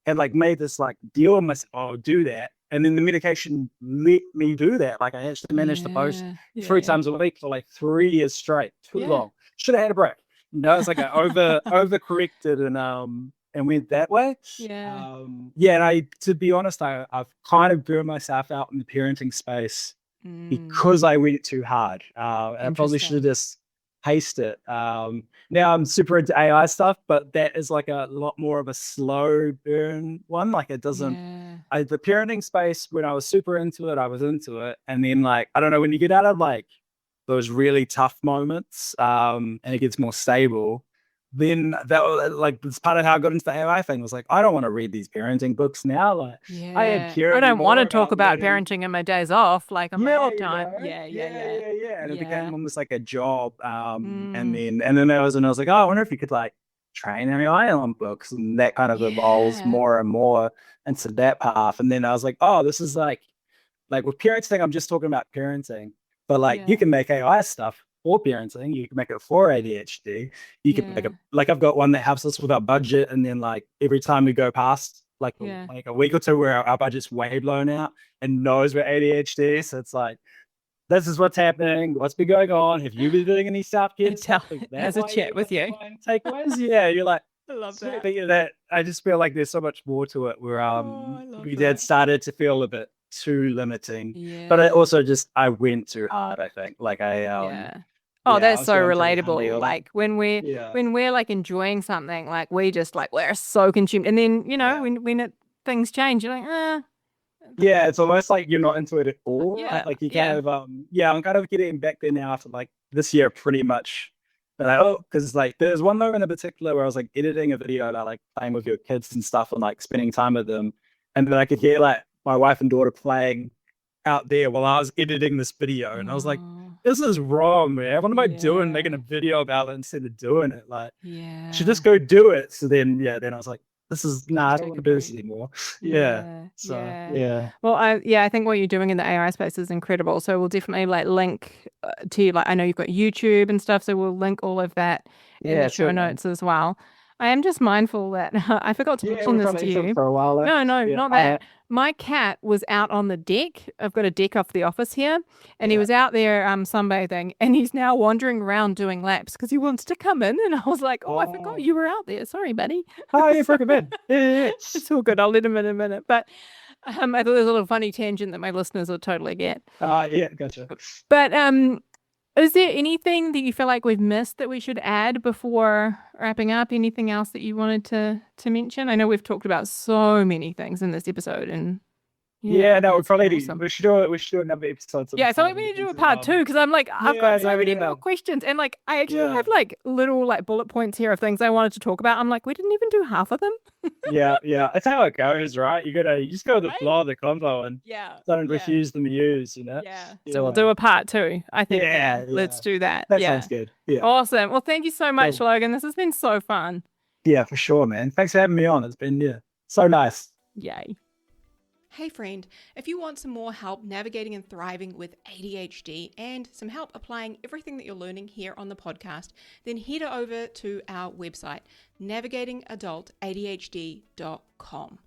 had like made this like deal with myself, I'll do that. And then the medication let me do that. Like I actually managed to post Yeah. 3 times a week for like 3 years straight. Too Yeah. long. Should have had a break. It's like I overcorrected and went that way. Yeah. And to be honest, I've kind of burned myself out in the parenting space because I went too hard. And I probably should have just paced it. Now I'm super into AI stuff, but that is like a lot more of a slow burn one. Like it doesn't. The parenting space, when I was super into it, I was into it. And then like, I don't know, when you get out of like those really tough moments and it gets more stable, then that like it's part of how I got into the AI thing. Was like, I don't want to read these parenting books now. Like I am I don't want to talk about learning. parenting in my days off, like on my off You time. know? Yeah. And it became almost like a job. And Mm. then I was like, oh, I wonder if you could like train AI on books, and that kind of evolves more and more into that path. And then I was like, oh, this is like with parenting, I'm just talking about parenting, but like you can make AI stuff for parenting. You can make it for ADHD. You can make it like I've got one that helps us with our budget, and then like every time we go past like a week or two where our budget's way blown out and knows we're ADHD, so it's like, this is what's happening. What's been going on? Have you been doing any self-care stuff? Has a chat with you. Takeaways? Yeah, you're like, I love that. that. I just feel like there's so much more to it. Where we dad started to feel a bit too limiting, but I also I went too hard. I think like Oh, that's so relatable. Like when we're like enjoying something, like we just like we're so consumed, and then when things change, you're like, yeah, it's almost like you're not into it at all. Yeah, Like you kind of I'm kind of getting back there now after like this year pretty much. But because like there's one moment in particular where I was like editing a video about like playing with your kids and stuff and like spending time with them, and then I could hear like my wife and daughter playing out there while I was editing this video, and I was like, this is wrong, man. What am I doing making a video about it instead of doing it? Like, I should just go do it. So then I was like, this is I don't want to do this anymore. Well, I think what you're doing in the AI space is incredible. So we'll definitely like link to you. Like I know you've got YouTube and stuff, so we'll link all of that in the show notes as well. I am just mindful that I forgot to mention this to you. For a while, no, not that. My cat was out on the deck. I've got a deck off the office here, and he was out there sunbathing, and he's now wandering around doing laps because he wants to come in. And I was like, I forgot you were out there. Sorry, buddy. Oh, you're freaking bad. It's all good. I'll let him in a minute. But I thought there was a little funny tangent that my listeners will totally get. Gotcha. But is there anything that you feel like we've missed that we should add before wrapping up? Anything else that you wanted to mention? I know we've talked about so many things in this episode, and no, we probably we should do another episode. So we need to do a part 2 because I'm like I've got so many more questions, and like I actually have like little like bullet points here of things I wanted to talk about. I'm like, we didn't even do half of them. That's how it goes, right? You just go with the flow of the convo and don't refuse the muse, So we'll do a part 2. I think let's do that. That sounds good. Awesome. Well, thank you so much, Logan. This has been so fun. Yeah, for sure, man. Thanks for having me on. It's been so nice. Yay. Hey friend, if you want some more help navigating and thriving with ADHD and some help applying everything that you're learning here on the podcast, then head over to our website, navigatingadultadhd.com.